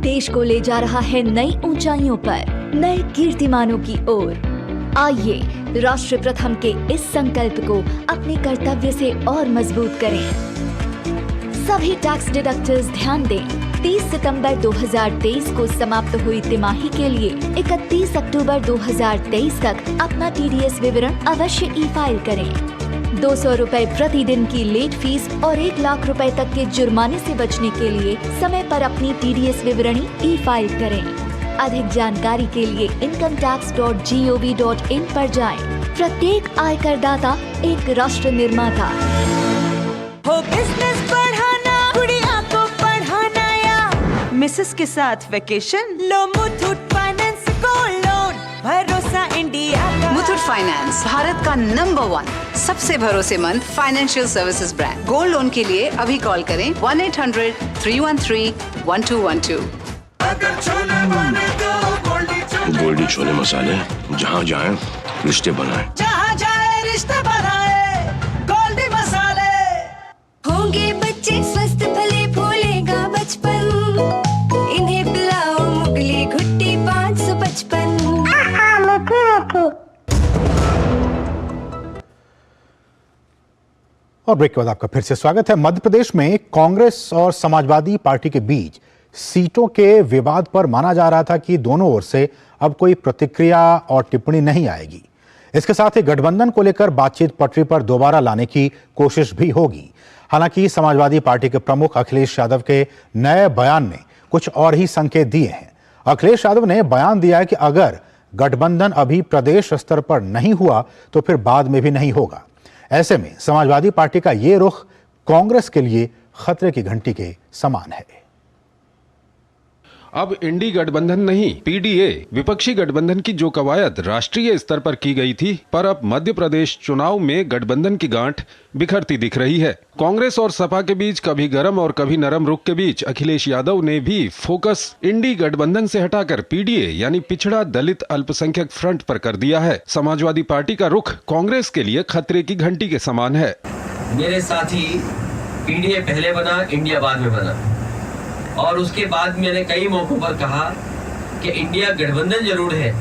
देश को ले जा रहा है नई ऊंचाइयों पर, नए कीर्तिमानों की ओर। आइए राष्ट्र प्रथम के इस संकल्प को अपने कर्तव्य से और मजबूत करें। सभी टैक्स डिडक्टर्स ध्यान दें, 30 सितंबर 2023 को समाप्त हुई तिमाही के लिए 31 अक्टूबर 2023 तक अपना TDS विवरण अवश्य ई-फाइल करें। 200 रुपए प्रतिदिन की लेट फीस और 1 लाख रुपए तक के जुर्माने से बचने के लिए समय पर अपनी TDS विवरणी ई-फाइल करें। अधिक जानकारी के लिए incometax.gov.in पर जाएं। प्रत्येक आयकर दाता एक राष्ट्र निर्माता। हो बिजनेस बढ़ाना, गुड़िया को पढ़ाना, या मिसेस के साथ वेकेशन, लो मुथूट फाइनेंस गोल्ड लोन, भरोसा इंडिया का। मुथूट फाइनेंस भारत का नंबर 1 सबसे भरोसेमंद financial services brand. Gold loan के लिए अभी कॉल करें 1-800-313-1212। अगर छोले बने तो गोल्डी छोले मसाले, जहाँ जाए रिश्ते बनाए, जहाँ जाए रिश्ते बनाए, गोल्डी मसाले। होंगे बच्चे स्वस्थ भले, फूलेगा बचपन, इन्हें पिलाओ मुगली घुट्टी 555। और ब्रेक के बाद आपका फिर से स्वागत है। मध्य प्रदेश में कांग्रेस और समाजवादी पार्टी के बीच सीटों के विवाद पर माना जा रहा था कि दोनों ओर से अब कोई प्रतिक्रिया और टिप्पणी नहीं आएगी। इसके साथ ही गठबंधन को लेकर बातचीत पटरी पर दोबारा लाने की कोशिश भी होगी। हालांकि समाजवादी पार्टी के प्रमुख अखिलेश यादव के नए बयान ने कुछ और ही संकेत दिए हैं। अखिलेश यादव ने बयान दिया है कि अगर गठबंधन अभी प्रदेश स्तर पर नहीं हुआ तो फिर बाद में भी नहीं होगा। ऐसे में समाजवादी पार्टी का ये रुख कांग्रेस के लिए खतरे की घंटी के समान है। अब इंडी गठबंधन नहीं, पीडीए विपक्षी गठबंधन की जो कवायद राष्ट्रीय स्तर पर की गई थी, पर अब मध्य प्रदेश चुनाव में गठबंधन की गांठ बिखरती दिख रही है। कांग्रेस और सपा के बीच कभी गर्म और कभी नरम रुख के बीच अखिलेश यादव ने भी फोकस इंडी गठबंधन से हटाकर पीडीए यानी पिछड़ा दलित अल्पसंख्यक फ्रंट पर कर दिया है। समाजवादी पार्टी का रुख कांग्रेस के लिए खतरे की घंटी के समान है। मेरे साथी पीडीए पहले बना, इंडिया बाद में बना, और उसके बाद मैंने कई मौकों पर कहा कि इंडिया गठबंधन जरूर है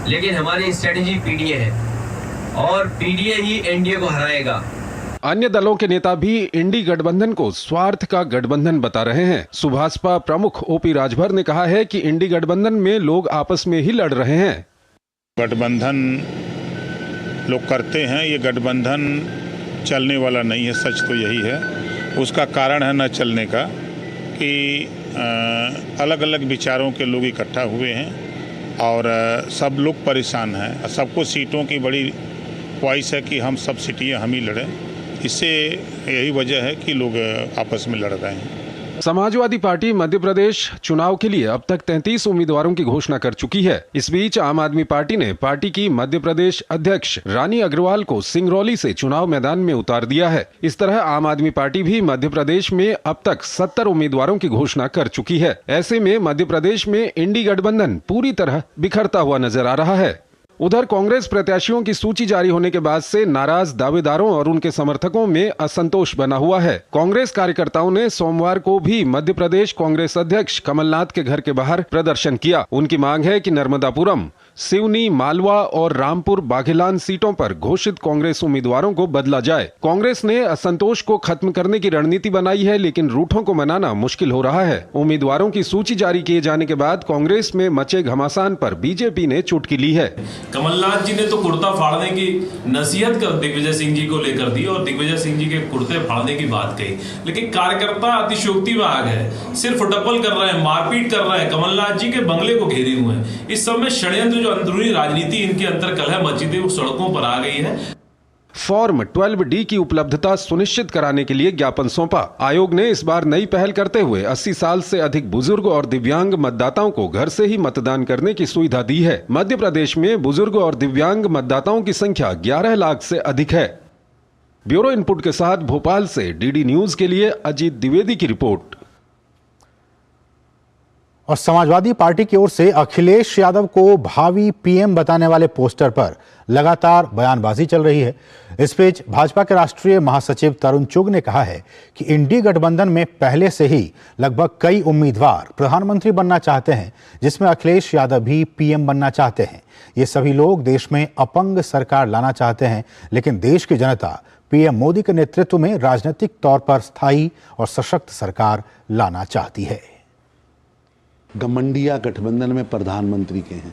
लेकिन हमारी स्ट्रेटेजी पीडीए है और पीडीए ही एनडीए को हराएगा। अन्य दलों के नेता भी इंडी गठबंधन को स्वार्थ का गठबंधन बता रहे हैं। सुभाषपा प्रमुख ओपी राजभर ने कहा है कि इंडी गठबंधन में लोग आपस में ही लड़ रहे हैं। गठबंधन लोग करते हैं, ये गठबंधन चलने वाला नहीं है, सच तो यही है। उसका कारण है न चलने का कि अलग अलग विचारों के लोग इकट्ठा हुए हैं और सब लोग परेशान हैं। सबको सीटों की बड़ी ख्वाहिश है कि हम सब सीटें हम ही लड़ें। इससे यही वजह है कि लोग आपस में लड़ रहे हैं। समाजवादी पार्टी मध्य प्रदेश चुनाव के लिए अब तक 33 उम्मीदवारों की घोषणा कर चुकी है। इस बीच आम आदमी पार्टी ने पार्टी की मध्य प्रदेश अध्यक्ष रानी अग्रवाल को सिंगरौली से चुनाव मैदान में उतार दिया है। इस तरह आम आदमी पार्टी भी मध्य प्रदेश में अब तक 70 उम्मीदवारों की घोषणा कर चुकी है। ऐसे में मध्य प्रदेश में इंडी गठबंधन पूरी तरह बिखरता हुआ नजर आ रहा है। उधर कांग्रेस प्रत्याशियों की सूची जारी होने के बाद से नाराज दावेदारों और उनके समर्थकों में असंतोष बना हुआ है। कांग्रेस कार्यकर्ताओं ने सोमवार को भी मध्य प्रदेश कांग्रेस अध्यक्ष कमलनाथ के घर के बाहर प्रदर्शन किया। उनकी मांग है कि नर्मदापुरम, सिवनी, मालवा और रामपुर बाघेलान सीटों पर घोषित कांग्रेस उम्मीदवारों को बदला जाए। कांग्रेस ने असंतोष को खत्म करने की रणनीति बनाई है, लेकिन रूठों को मनाना मुश्किल हो रहा है। उम्मीदवारों की सूची जारी किए जाने के बाद कांग्रेस में मचे घमासान पर बीजेपी ने चुटकी ली है। कमलनाथ जी ने तो कुर्ता फाड़ने की नसीहत कर दिग्विजय सिंह जी को लेकर दी और दिग्विजय सिंह जी के कुर्ते फाड़ने की बात कही, लेकिन कार्यकर्ता अतिशयोक्ति में आ गए, सिर्फ डबल कर रहे हैं, मारपीट कर रहे हैं, कमलनाथ जी के बंगले को घेरे हुए हैं। इस सब में षड्यंत्र जो अंदरूनी राजनीति इनके अंदर कलह मची थी वो सड़कों पर आ गई है। फॉर्म 12D की उपलब्धता सुनिश्चित कराने के लिए ज्ञापन सौंपा। आयोग ने इस बार नई पहल करते हुए 80 साल से अधिक बुजुर्ग और दिव्यांग मतदाताओं को घर से ही मतदान करने की सुविधा दी है। मध्य प्रदेश में बुजुर्ग और दिव्यांग मतदाताओं की संख्या 11 लाख से अधिक है। ब्यूरो इनपुट के साथ भोपाल से डीडी न्यूज के लिए अजीत द्विवेदी की रिपोर्ट। और समाजवादी पार्टी की ओर से अखिलेश यादव को भावी पीएम बताने वाले पोस्टर पर लगातार बयानबाजी चल रही है। इस बीच भाजपा के राष्ट्रीय महासचिव तरुण चुग ने कहा है कि इंडी गठबंधन में पहले से ही लगभग कई उम्मीदवार प्रधानमंत्री बनना चाहते हैं, जिसमें अखिलेश यादव भी पीएम बनना चाहते हैं। ये सभी लोग देश में अपंग सरकार लाना चाहते हैं, लेकिन देश की जनता पीएम मोदी के नेतृत्व में राजनीतिक तौर पर स्थायी और सशक्त सरकार लाना चाहती है। गठबंधन गठबंधन में प्रधानमंत्री के हैं।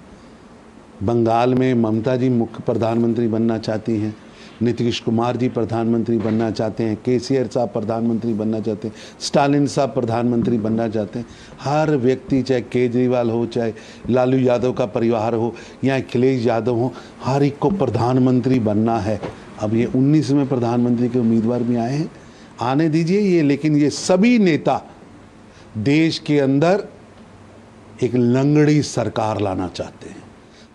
बंगाल में ममता जी मुख्य प्रधानमंत्री बनना चाहती हैं, नीतीश कुमार जी प्रधानमंत्री बनना चाहते हैं, केसीआर साहब प्रधानमंत्री बनना चाहते हैं, स्टालिन साहब प्रधानमंत्री बनना चाहते हैं। हर व्यक्ति, चाहे केजरीवाल हो, चाहे लालू यादव का परिवार हो या अखिलेश यादव हो, हर एक को प्रधानमंत्री बनना है। अब ये 19वें प्रधानमंत्री के उम्मीदवार भी आए हैं, आने दीजिए ये, लेकिन ये सभी नेता देश के अंदर एक लंगड़ी सरकार लाना चाहते हैं,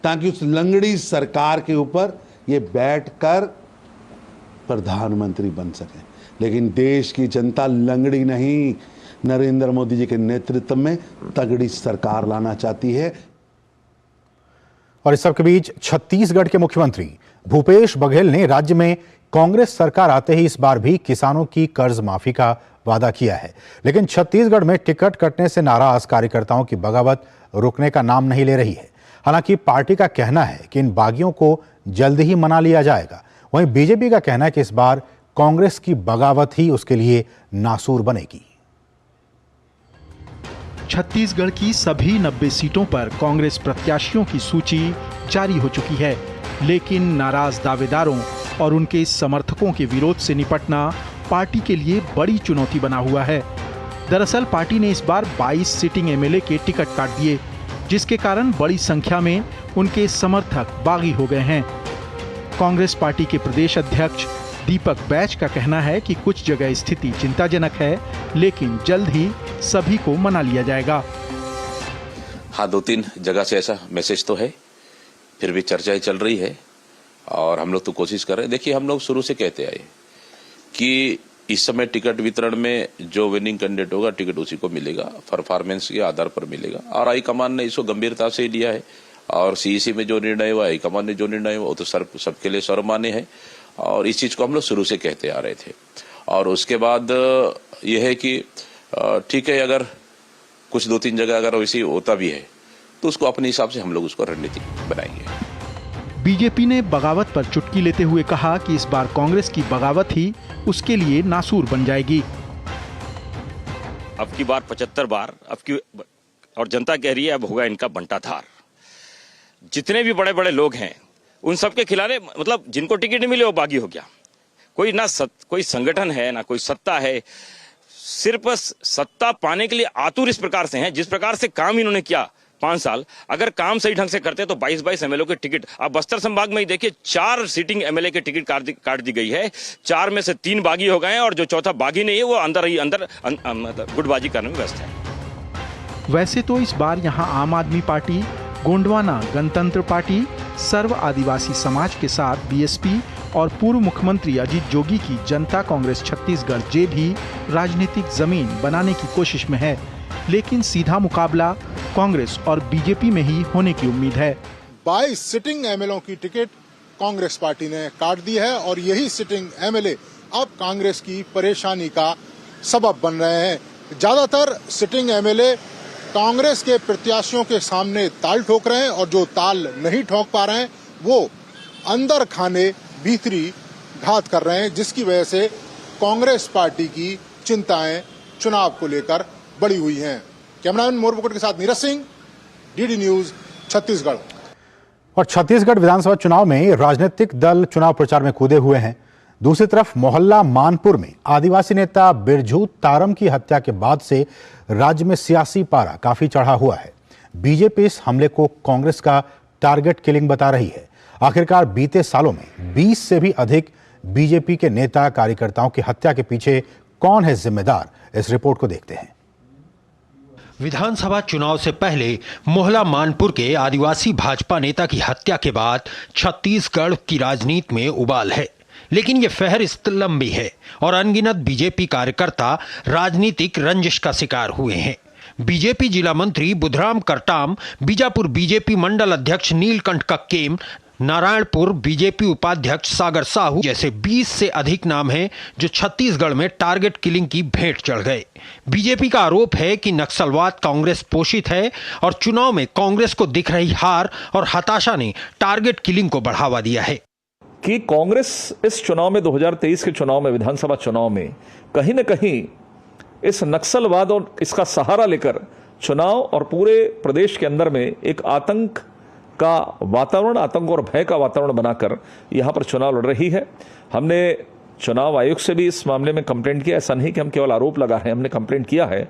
ताकि उस लंगड़ी सरकार के ऊपर ये बैठकर प्रधानमंत्री बन सके। लेकिन देश की जनता लंगड़ी नहीं, नरेंद्र मोदी जी के नेतृत्व में तगड़ी सरकार लाना चाहती है। और इस सबके बीच छत्तीसगढ़ के मुख्यमंत्री भूपेश बघेल ने राज्य में कांग्रेस सरकार आते ही इस बार भी किसानों की कर्ज माफी का वादा किया है, लेकिन छत्तीसगढ़ में टिकट कटने से नाराज कार्यकर्ताओं की बगावत रुकने का नाम नहीं ले रही है। हालांकि पार्टी का कहना है कि इन बागियों को जल्द ही मना लिया जाएगा। वहीं बीजेपी का कहना है कि इस बार कांग्रेस की बगावत ही उसके लिए नासूर बनेगी। छत्तीसगढ़ की सभी 90 सीटों पर कांग्रेस प्रत्याशियों की सूची जारी हो चुकी है, लेकिन नाराज दावेदारों और उनके समर्थकों के विरोध से निपटना पार्टी के लिए बड़ी चुनौती बना हुआ है। दरअसल पार्टी ने इस बार 22 सिटिंग एमएलए के टिकट काट दिए। जिसके कारण बड़ी संख्या में उनके समर्थक बागी हो गए हैं। कांग्रेस पार्टी के प्रदेश अध्यक्ष दीपक बैच का कहना है कि कुछ जगह स्थिति चिंताजनक है, लेकिन जल्द ही सभी को मना लिया जाएगा। हाँ, 2-3 जगह से ऐसा मैसेज तो है, फिर भी चर्चाएं चल रही है और हम लोग तो कोशिश कर रहे हैं। देखिए, हम लोग शुरू से कहते आए कि इस समय टिकट वितरण में जो विनिंग कैंडिडेट होगा टिकट उसी को मिलेगा, परफॉर्मेंस के आधार पर मिलेगा। और हाईकमान ने इसको गंभीरता से लिया है और सीईसी में जो निर्णय हुआ, हाईकमान ने जो निर्णय हुआ वो तो सबके लिए सर्वमान्य है और इस चीज को हम लोग शुरू से कहते आ रहे थे। और उसके बाद यह है कि ठीक है, अगर कुछ 2-3 जगह अगर वैसे होता भी है तो उसको अपने हिसाब से हम लोग उसको रणनीति बनाएंगे। बीजेपी ने बगावत पर चुटकी लेते हुए कहा कि इस बार कांग्रेस की बगावत ही उसके लिए नासूर बन जाएगी। अब की बार 75 बार अब की, और जनता कह रही है अब होगा इनका बंटाधार। जितने भी बड़े बड़े लोग हैं उन सबके खिलाने, मतलब जिनको टिकट नहीं मिले वो बागी हो गया। कोई ना कोई संगठन है ना कोई सत्ता है, सिर्फ सत्ता पाने के लिए आतुर इस प्रकार से हैं। जिस प्रकार से काम इन्होंने किया 5 साल, अगर काम सही ढंग से करते तो 22 एमएलए के टिकट, अब बस्तर संभाग में ही देखिए 4 सीटिंग एमएलए के टिकट काट दी गई है। 4 में से 3 बागी हो गए हैं और जो चौथा बागी नहीं है वो अंदर गुटबाजी करने में व्यस्त है। वैसे तो इस बार यहाँ आम आदमी पार्टी, गोंडवाना गणतंत्र पार्टी, सर्व आदिवासी समाज के साथ बीएसपी और पूर्व मुख्यमंत्री अजीत जोगी की जनता कांग्रेस छत्तीसगढ़ जे भी राजनीतिक जमीन बनाने की कोशिश में है, लेकिन सीधा मुकाबला कांग्रेस और बीजेपी में ही होने की उम्मीद है। 22 सिटिंग एमएलए की टिकट कांग्रेस पार्टी ने काट दी है और यही सिटिंग एमएलए अब कांग्रेस की परेशानी का सबब बन रहे हैं। ज्यादातर सिटिंग एमएलए कांग्रेस के प्रत्याशियों के सामने ताल ठोक रहे हैं और जो ताल नहीं ठोक पा रहे हैं वो अंदर खाने भीतरी घात कर रहे हैं, जिसकी वजह से कांग्रेस पार्टी की चिंताएं चुनाव को लेकर बढ़ी हुई हैं। कैमरामैन मोरबुकुट के साथ नीरज सिंह, डीडी न्यूज, छत्तीसगढ़। और छत्तीसगढ़ विधानसभा चुनाव में राजनीतिक दल चुनाव प्रचार में कूदे हुए हैं। दूसरी तरफ मोहल्ला मानपुर में आदिवासी नेता बिरजू तारम की हत्या के बाद से राज्य में सियासी पारा काफी चढ़ा हुआ है। बीजेपी इस हमले को कांग्रेस का टारगेट किलिंग बता रही है। आखिरकार बीते सालों में 20 से भी अधिक बीजेपी के नेता कार्यकर्ताओं की हत्या के पीछे कौन है जिम्मेदार, इस रिपोर्ट को देखते हैं। विधानसभा चुनाव से पहले मोहल्ला मानपुर के आदिवासी भाजपा नेता की हत्या के बाद छत्तीसगढ़ की राजनीति में उबाल है, लेकिन ये फहरिस्त लंबी है और अनगिनत बीजेपी कार्यकर्ता राजनीतिक रंजिश का शिकार हुए हैं। बीजेपी जिला मंत्री बुधराम करटाम, बीजापुर बीजेपी मंडल अध्यक्ष नीलकंठ कक्केम, नारायणपुर बीजेपी उपाध्यक्ष सागर साहू जैसे 20 से अधिक नाम हैं जो छत्तीसगढ़ में टारगेट किलिंग की भेंट चढ़ गए। बीजेपी का आरोप है कि नक्सलवाद कांग्रेस पोषित है और चुनाव में कांग्रेस को दिख रही हार और हताशा ने टारगेट किलिंग को बढ़ावा दिया है कि कांग्रेस इस चुनाव में 2023 के चुनाव में, विधानसभा चुनाव में कहीं न कहीं इस नक्सलवाद और इसका सहारा लेकर चुनाव और पूरे प्रदेश के अंदर में एक आतंक का वातावरण, आतंक और भय का वातावरण बनाकर यहां पर चुनाव लड़ रही है। हमने चुनाव आयोग से भी इस मामले में कंप्लेंट किया। ऐसा नहीं कि हम केवल आरोप लगा रहे हैं, हमने कंप्लेंट किया है।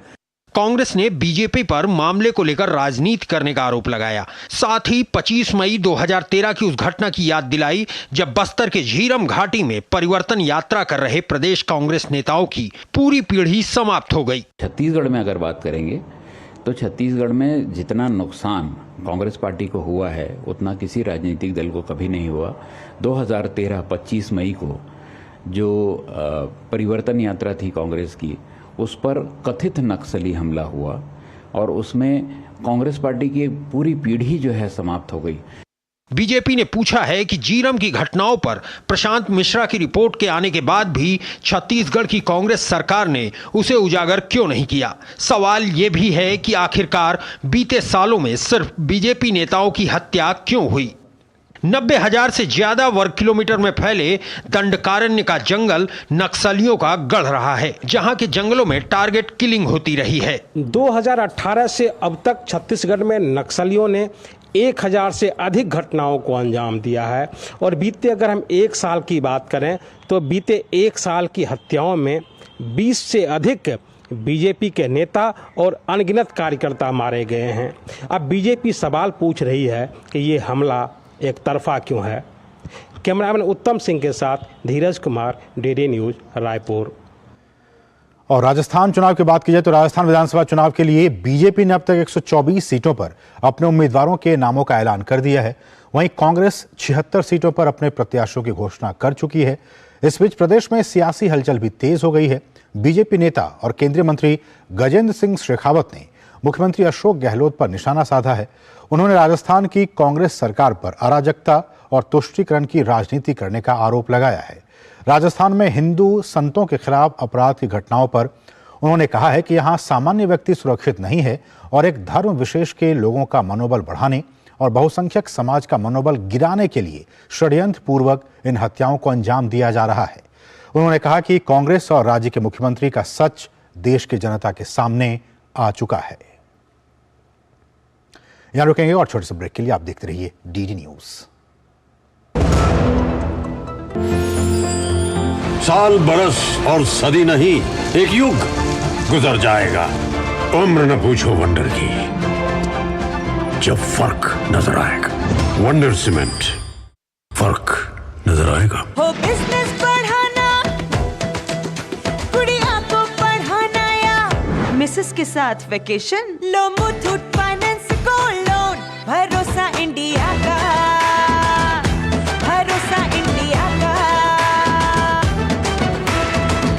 कांग्रेस ने बीजेपी पर मामले को लेकर राजनीति करने का आरोप लगाया। साथ ही 25 मई 2013 की उस घटना की याद दिलाई जब बस्तर के झीरम घाटी में परिवर्तन यात्रा कर रहे प्रदेश कांग्रेस नेताओं की पूरी पीढ़ी समाप्त हो गई। छत्तीसगढ़ में अगर बात करेंगे तो छत्तीसगढ़ में जितना नुकसान कांग्रेस पार्टी को हुआ है उतना किसी राजनीतिक दल को कभी नहीं हुआ। 2013 25 मई को जो परिवर्तन यात्रा थी कांग्रेस की, उस पर कथित नक्सली हमला हुआ और उसमें कांग्रेस पार्टी की पूरी पीढ़ी जो है समाप्त हो गई। बीजेपी ने पूछा है कि झीरम की घटनाओं पर प्रशांत मिश्रा की रिपोर्ट के आने के बाद भी छत्तीसगढ़ की कांग्रेस सरकार ने उसे उजागर क्यों नहीं किया। सवाल ये भी है कि आखिरकार बीते सालों में सिर्फ बीजेपी नेताओं की हत्या क्यों हुई। 90,000 से ज्यादा वर्ग किलोमीटर में फैले दंडकारण्य का जंगल नक्सलियों का गढ़ रहा है, जहां के जंगलों में टारगेट किलिंग होती रही है। 2018 से अब तक छत्तीसगढ़ में नक्सलियों ने 1000 से अधिक घटनाओं को अंजाम दिया है और बीते, अगर हम 1 साल की बात करें तो बीते 1 साल की हत्याओं में 20 से अधिक बीजेपी के नेता और अनगिनत कार्यकर्ता मारे गए हैं। अब बीजेपी सवाल पूछ रही है कि ये हमला एक तरफा क्यों है। कैमरामैन उत्तम सिंह के साथ धीरज कुमार, डीडी न्यूज, रायपुर। और राजस्थान चुनाव की बात की जाए तो राजस्थान विधानसभा चुनाव के लिए बीजेपी ने अब तक 124 सीटों पर अपने उम्मीदवारों के नामों का ऐलान कर दिया है। वहीं कांग्रेस 76 सीटों पर अपने प्रत्याशियों की घोषणा कर चुकी है। इस बीच प्रदेश में सियासी हलचल भी तेज हो गई है। बीजेपी नेता और केंद्रीय मंत्री गजेंद्र सिंह शेखावत ने मुख्यमंत्री अशोक गहलोत पर निशाना साधा है। उन्होंने राजस्थान की कांग्रेस सरकार पर अराजकता और तुष्टीकरण की राजनीति करने का आरोप लगाया है। राजस्थान में हिंदू संतों के खिलाफ अपराध की घटनाओं पर उन्होंने कहा है कि यहाँ सामान्य व्यक्ति सुरक्षित नहीं है और एक धर्म विशेष के लोगों का मनोबल बढ़ाने और बहुसंख्यक समाज का मनोबल गिराने के लिए षड्यंत्र पूर्वक इन हत्याओं को अंजाम दिया जा रहा है। उन्होंने कहा कि कांग्रेस और राज्य के मुख्यमंत्री का सच देश की जनता के सामने आ चुका है। यहां रुकेंगे और छोटे से ब्रेक के लिए आप देखते रहिए डीडी न्यूज। साल बरस और सदी नहीं, एक युग गुजर जाएगा। उम्र न पूछो वंडर की, जब फर्क नजर आएगा। वंडर सीमेंट, फर्क नजर आएगा। हो बिजनेस बढ़ाना, गुड़िया को पढ़ाना या मिसेस के साथ वेकेशन, लो मुथूट फाइनेंस गोल्ड लोन। भरोसा इंडिया का, भरोसा इंडिया का।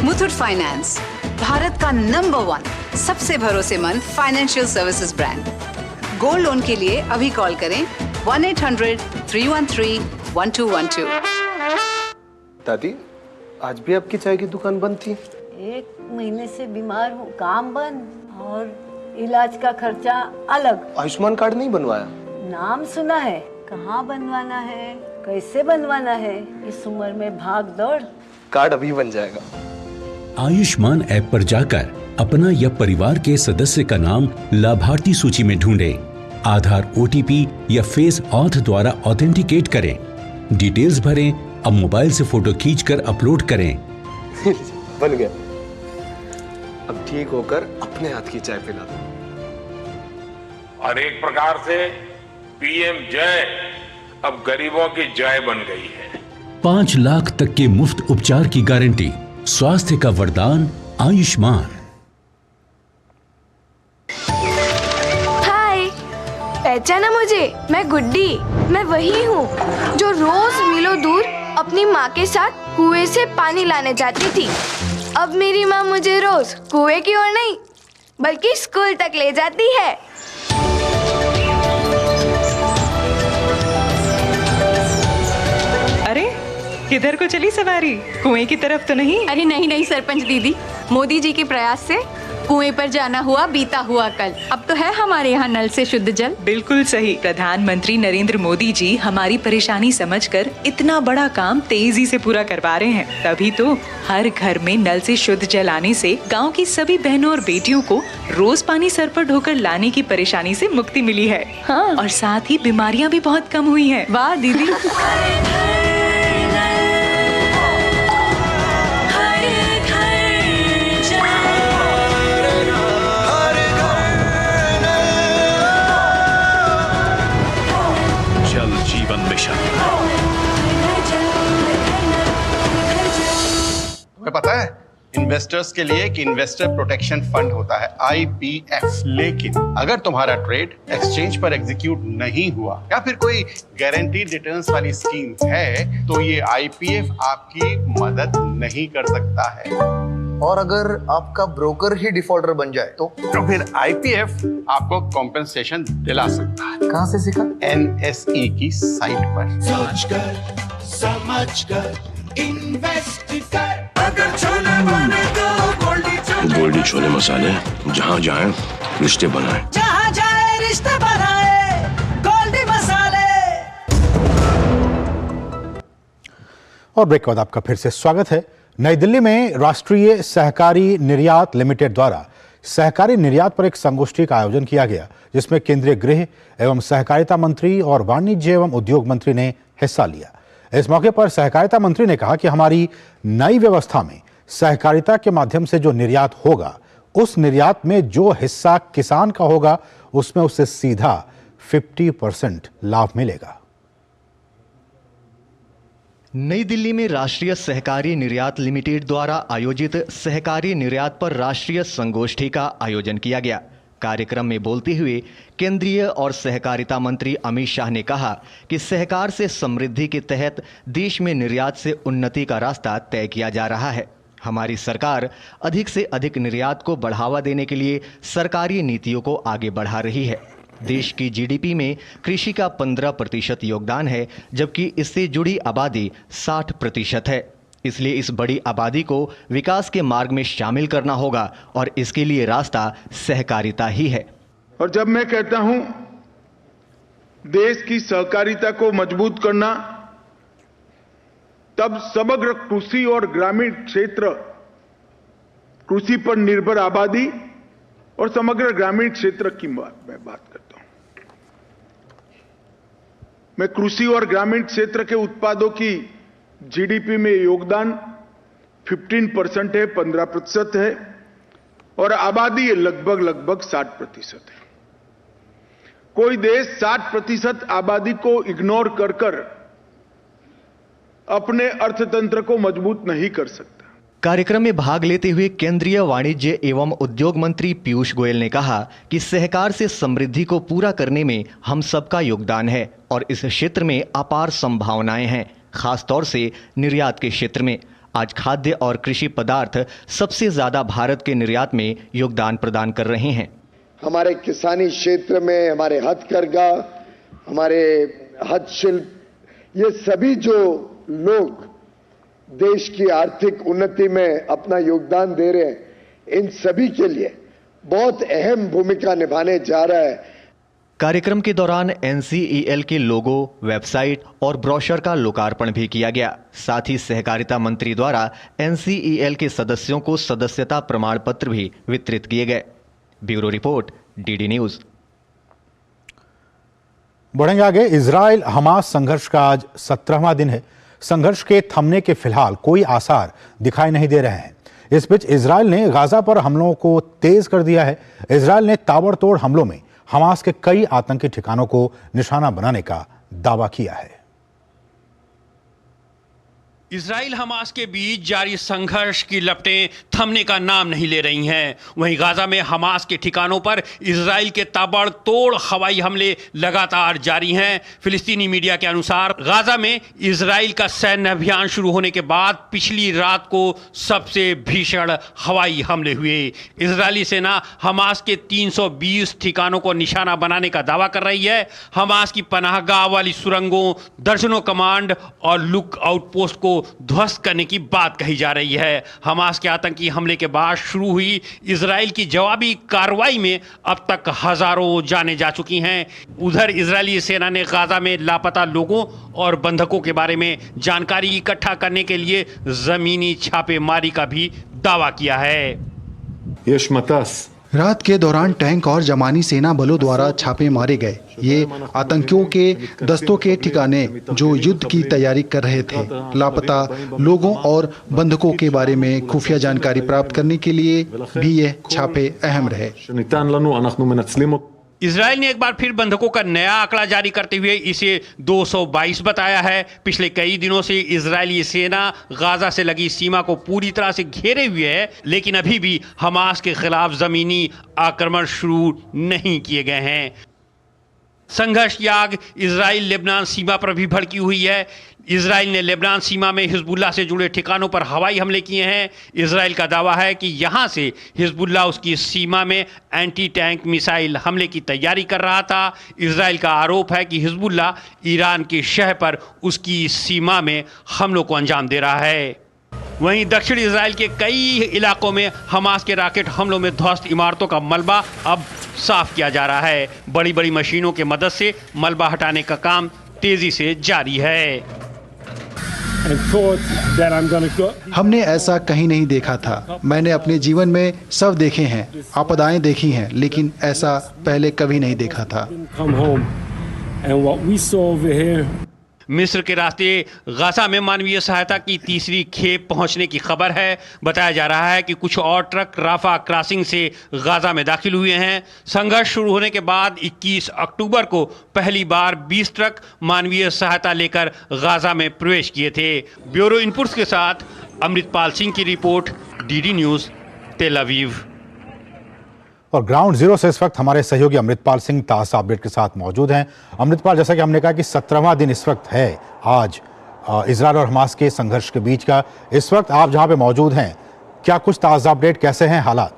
मुथूट फाइनेंस, भारत का नंबर 1 सबसे भरोसेमंद financial services brand. Gold loan के लिए अभी कॉल करें 1-800-313-1212। दादी, आज भी आपकी चाय की दुकान बंद थी? 1 महीने से बीमार हूँ, काम बंद और इलाज का खर्चा अलग। आयुष्मान कार्ड नहीं बनवाया? नाम सुना है, कहाँ बनवाना है, कैसे बनवाना है, इस उम्र में भाग दौड़। कार्ड अभी बन जाएगा। आयुष्मान ऐप पर जाकर अपना या परिवार के सदस्य का नाम लाभार्थी सूची में ढूंढें, आधार, OTP या फेस ऑथ द्वारा ऑथेंटिकेट करें, डिटेल्स भरें, अब मोबाइल से फोटो खींचकर अपलोड करें। बन गया। अब ठीक होकर अपने हाथ की चाय पिला दो। और एक प्रकार से PM जय अब गरीबों की जय बन गई है। 5 लाख तक के मुफ्त उपचार की गारंटी, स्वास्थ्य का वरदान आयुष्मान। हाय, पहचाना मुझे? मैं गुड्डी। मैं वही हूँ जो रोज मीलों दूर अपनी माँ के साथ कुएं से पानी लाने जाती थी। अब मेरी माँ मुझे रोज कुएं की ओर नहीं बल्कि स्कूल तक ले जाती है। अरे किधर को चली सवारी? कुएं की तरफ तो नहीं? अरे नहीं नहीं सरपंच दीदी, मोदी जी के प्रयास से कुएं पर जाना हुआ बीता हुआ कल। अब तो है हमारे यहाँ नल से शुद्ध जल। बिल्कुल सही। प्रधानमंत्री नरेंद्र मोदी जी हमारी परेशानी समझकर इतना बड़ा काम तेजी से पूरा करवा रहे हैं। तभी तो हर घर में नल से शुद्ध जल आने से गांव की सभी बहनों और बेटियों को रोज पानी सर पर ढोकर लाने की परेशानी से मुक्ति मिली है। हाँ, और साथ ही बीमारियाँ भी बहुत कम हुई है। वाह दीदी। पता है इन्वेस्टर्स के लिए कि इन्वेस्टर प्रोटेक्शन फंड होता है IPF, लेकिन अगर तुम्हारा ट्रेड एक्सचेंज पर एग्जीक्यूट नहीं हुआ या फिर कोई गारंटीड रिटर्न्स वाली स्कीम है तो ये IPF आपकी मदद नहीं कर सकता है। और अगर आपका ब्रोकर ही डिफॉल्टर बन जाए तो फिर IPF आपको कॉम्पेंसेशन दिला सकता है। कहाँ से सीखा? NSE की साइट पर। सोचकर समझकर इन्वेस्ट कर, अगर छोले बने तो गोल्डी छोले मसाले, जहाँ जाए रिश्ते बनाए, जहाँ जाए रिश्ते बनाए, गोल्डी मसाले। और ब्रेक के बाद आपका फिर से स्वागत है। नई दिल्ली में राष्ट्रीय सहकारी निर्यात लिमिटेड द्वारा सहकारी निर्यात पर एक संगोष्ठी का आयोजन किया गया, जिसमें केंद्रीय गृह एवं सहकारिता मंत्री और वाणिज्य एवं उद्योग मंत्री ने हिस्सा लिया। इस मौके पर सहकारिता मंत्री ने कहा कि हमारी नई व्यवस्था में सहकारिता के माध्यम से जो निर्यात होगा उस निर्यात में जो हिस्सा किसान का होगा उसमें उसे सीधा 50% लाभ मिलेगा। नई दिल्ली में राष्ट्रीय सहकारी निर्यात लिमिटेड द्वारा आयोजित सहकारी निर्यात पर राष्ट्रीय संगोष्ठी का आयोजन किया गया। कार्यक्रम में बोलते हुए केंद्रीय और सहकारिता मंत्री अमित शाह ने कहा कि सहकार से समृद्धि के तहत देश में निर्यात से उन्नति का रास्ता तय किया जा रहा है। हमारी सरकार अधिक से अधिक निर्यात को बढ़ावा देने के लिए सरकारी नीतियों को आगे बढ़ा रही है। देश की जीडीपी में कृषि का 15% योगदान है, जबकि इससे जुड़ी आबादी 60% है। इसलिए इस बड़ी आबादी को विकास के मार्ग में शामिल करना होगा और इसके लिए रास्ता सहकारिता ही है। और जब मैं कहता हूं देश की सहकारिता को मजबूत करना, तब समग्र कृषि और ग्रामीण क्षेत्र, कृषि पर निर्भर आबादी और समग्र ग्रामीण क्षेत्र की मैं बात करता हूं। मैं कृषि और ग्रामीण क्षेत्र के उत्पादों की जीडीपी में योगदान 15% है, 15% है, और आबादी लगभग 60% है। कोई देश 60% आबादी को इग्नोर कर अपने अर्थतंत्र को मजबूत नहीं कर सकता। कार्यक्रम में भाग लेते हुए केंद्रीय वाणिज्य एवं उद्योग मंत्री पीयूष गोयल ने कहा कि सहकार से समृद्धि को पूरा करने में हम सबका योगदान है और इस क्षेत्र में अपार संभावनाएं हैं, खासतौर से निर्यात के क्षेत्र में। आज खाद्य और कृषि पदार्थ सबसे ज्यादा भारत के निर्यात में योगदान प्रदान कर रहे हैं। हमारे किसानी क्षेत्र में हमारे हथकरघा, हमारे हस्तशिल्प, ये सभी जो लोग देश की आर्थिक उन्नति में अपना योगदान दे रहे हैं, इन सभी के लिए बहुत अहम भूमिका निभाने जा रहा है। कार्यक्रम के दौरान NCEL के लोगो, वेबसाइट और ब्रोशर का लोकार्पण भी किया गया। साथ ही सहकारिता मंत्री द्वारा NCEL के सदस्यों को सदस्यता प्रमाण पत्र भी वितरित किए गए। Bureau report, DD news. बढ़ेंगे आगे। इजराइल हमास संघर्ष का आज 17वां दिन है। संघर्ष के थमने के फिलहाल कोई आसार दिखाई नहीं दे रहे हैं। इस बीच इजराइल ने गाजा पर हमलों को तेज कर दिया है। इजराइल ने ताबड़तोड़ हमलों में हमास के कई आतंकी ठिकानों को निशाना बनाने का दावा किया है। इजराइल हमास के बीच जारी संघर्ष की लपटें थमने का नाम नहीं ले रही हैं। वहीं गाजा में हमास के ठिकानों पर इजराइल के ताबड़तोड़ हवाई हमले लगातार जारी हैं। फिलिस्तीनी मीडिया के अनुसार गाजा में इजराइल का सैन्य अभियान शुरू होने के बाद पिछली रात को सबसे भीषण हवाई हमले हुए। इजरायली सेना हमास के 320 ठिकानों को निशाना बनाने का दावा कर रही है। हमास की पनाहगाह वाली सुरंगों, दर्जनों कमांड और लुक आउट पोस्ट को ध्वस्त करने की बात कही जा रही है। हमास के आतंकी हमले के बाद शुरू हुई इजराइल की जवाबी कार्रवाई में अब तक हजारों जानें जा चुकी हैं। उधर इजरायली सेना ने गाजा में लापता लोगों और बंधकों के बारे में जानकारी इकट्ठा करने के लिए जमीनी छापेमारी का भी दावा किया है। रात के दौरान टैंक और जमानी सेना बलों द्वारा छापे मारे गए। ये आतंकियों के दस्तों के ठिकाने जो युद्ध की तैयारी कर रहे थे। लापता लोगों और बंधकों के बारे में खुफिया जानकारी प्राप्त करने के लिए भी ये छापे अहम रहे। इजराइल ने एक बार फिर बंधकों का नया आंकड़ा जारी करते हुए इसे 222 बताया है। पिछले कई दिनों से इजरायली सेना गाजा से लगी सीमा को पूरी तरह से घेरे हुए है, लेकिन अभी भी हमास के खिलाफ जमीनी आक्रमण शुरू नहीं किए गए हैं। संघर्ष की आग इजराइल लेबनान सीमा पर भी भड़की हुई है। इजराइल ने लेबनान सीमा में हिजबुल्लाह से जुड़े ठिकानों पर हवाई हमले किए हैं। इजराइल का दावा है कि यहां से हिजबुल्लाह उसकी सीमा में एंटी टैंक मिसाइल हमले की तैयारी कर रहा था। इजराइल का आरोप है कि हिजबुल्लाह ईरान के शहर पर उसकी सीमा में हमलों को अंजाम दे रहा है। वहीं दक्षिण इजराइल के कई इलाकों में हमास के रॉकेट हमलों में ध्वस्त इमारतों का मलबा अब साफ किया जा रहा है। बड़ी बड़ी मशीनों की मदद से मलबा हटाने का काम तेजी से जारी है। हमने ऐसा कहीं नहीं देखा था। मैंने अपने जीवन में सब देखे हैं, आपदाएं देखी हैं, लेकिन ऐसा पहले कभी नहीं देखा था। मिस्र के रास्ते गाजा में मानवीय सहायता की तीसरी खेप पहुंचने की खबर है। बताया जा रहा है कि कुछ और ट्रक राफा क्रॉसिंग से गाजा में दाखिल हुए हैं। संघर्ष शुरू होने के बाद 21 अक्टूबर को पहली बार 20 ट्रक मानवीय सहायता लेकर गाजा में प्रवेश किए थे। ब्यूरो इनपुट्स के साथ अमृतपाल सिंह की रिपोर्ट, डीडी न्यूज, तेल अवीव। और ग्राउंड जीरो से इस वक्त हमारे सहयोगी अमृतपाल सिंह ताज़ा अपडेट के साथ मौजूद हैं। अमृतपाल, जैसा कि हमने कहा कि 17वां दिन इस वक्त है आज इजरायल और हमास के संघर्ष के बीच का। इस वक्त आप जहां पे मौजूद हैं, क्या कुछ ताज़ा अपडेट, कैसे हैं हालात?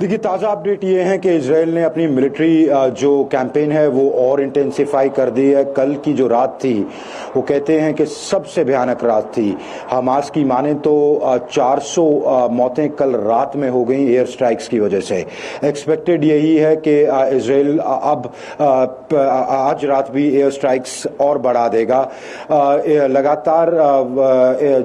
देखिए, ताज़ा अपडेट ये है कि इजराइल ने अपनी मिलिट्री जो कैंपेन है वो और इंटेंसिफाई कर दी है। कल की जो रात थी वो कहते हैं कि सबसे भयानक रात थी। हमास की माने तो 400 मौतें कल रात में हो गई एयर स्ट्राइक्स की वजह से। एक्सपेक्टेड यही है कि इजराइल अब आज रात भी एयर स्ट्राइक्स और बढ़ा देगा। लगातार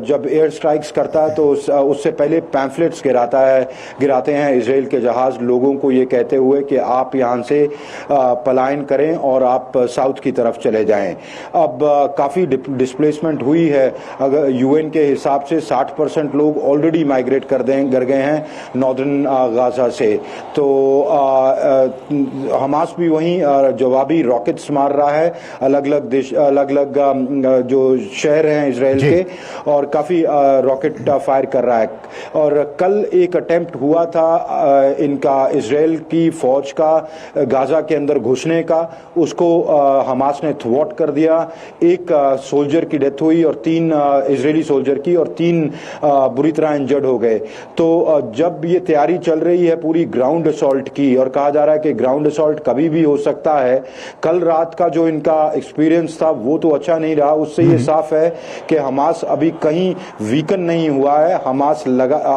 जब एयर स्ट्राइक्स करता है तो उससे पहले पैम्फलेट्स गिराते हैं इजराइल के जहाज, लोगों को ये कहते हुए कि आप यहां से पलायन करें और आप साउथ की तरफ चले जाएं। अब काफी डिस्प्लेसमेंट हुई है। अगर यूएन के हिसाब से 60% लोग ऑलरेडी माइग्रेट कर गए हैं नॉर्दर्न गाजा से। तो हमास भी वहीं जवाबी रॉकेट्स मार रहा है अलग अलग जो शहर हैं इजराइल के, और काफी रॉकेट फायर कर रहा है। और कल एक अटेम्प्ट हुआ था इनका इजराइल की फौज का गाजा के अंदर घुसने का, उसको हमास ने थ्वॉट कर दिया। एक सोल्जर की डेथ हुई और 3 इजरायली सोल्जर की, और 3 बुरी तरह इंजर्ड हो गए। तो जब ये तैयारी चल रही है पूरी ग्राउंड असॉल्ट की, और कहा जा रहा है कि ग्राउंड असॉल्ट कभी भी हो सकता है, कल रात का जो इनका एक्सपीरियंस था वो तो अच्छा नहीं रहा। उससे ये साफ है कि हमास अभी कहीं वीकन नहीं हुआ है।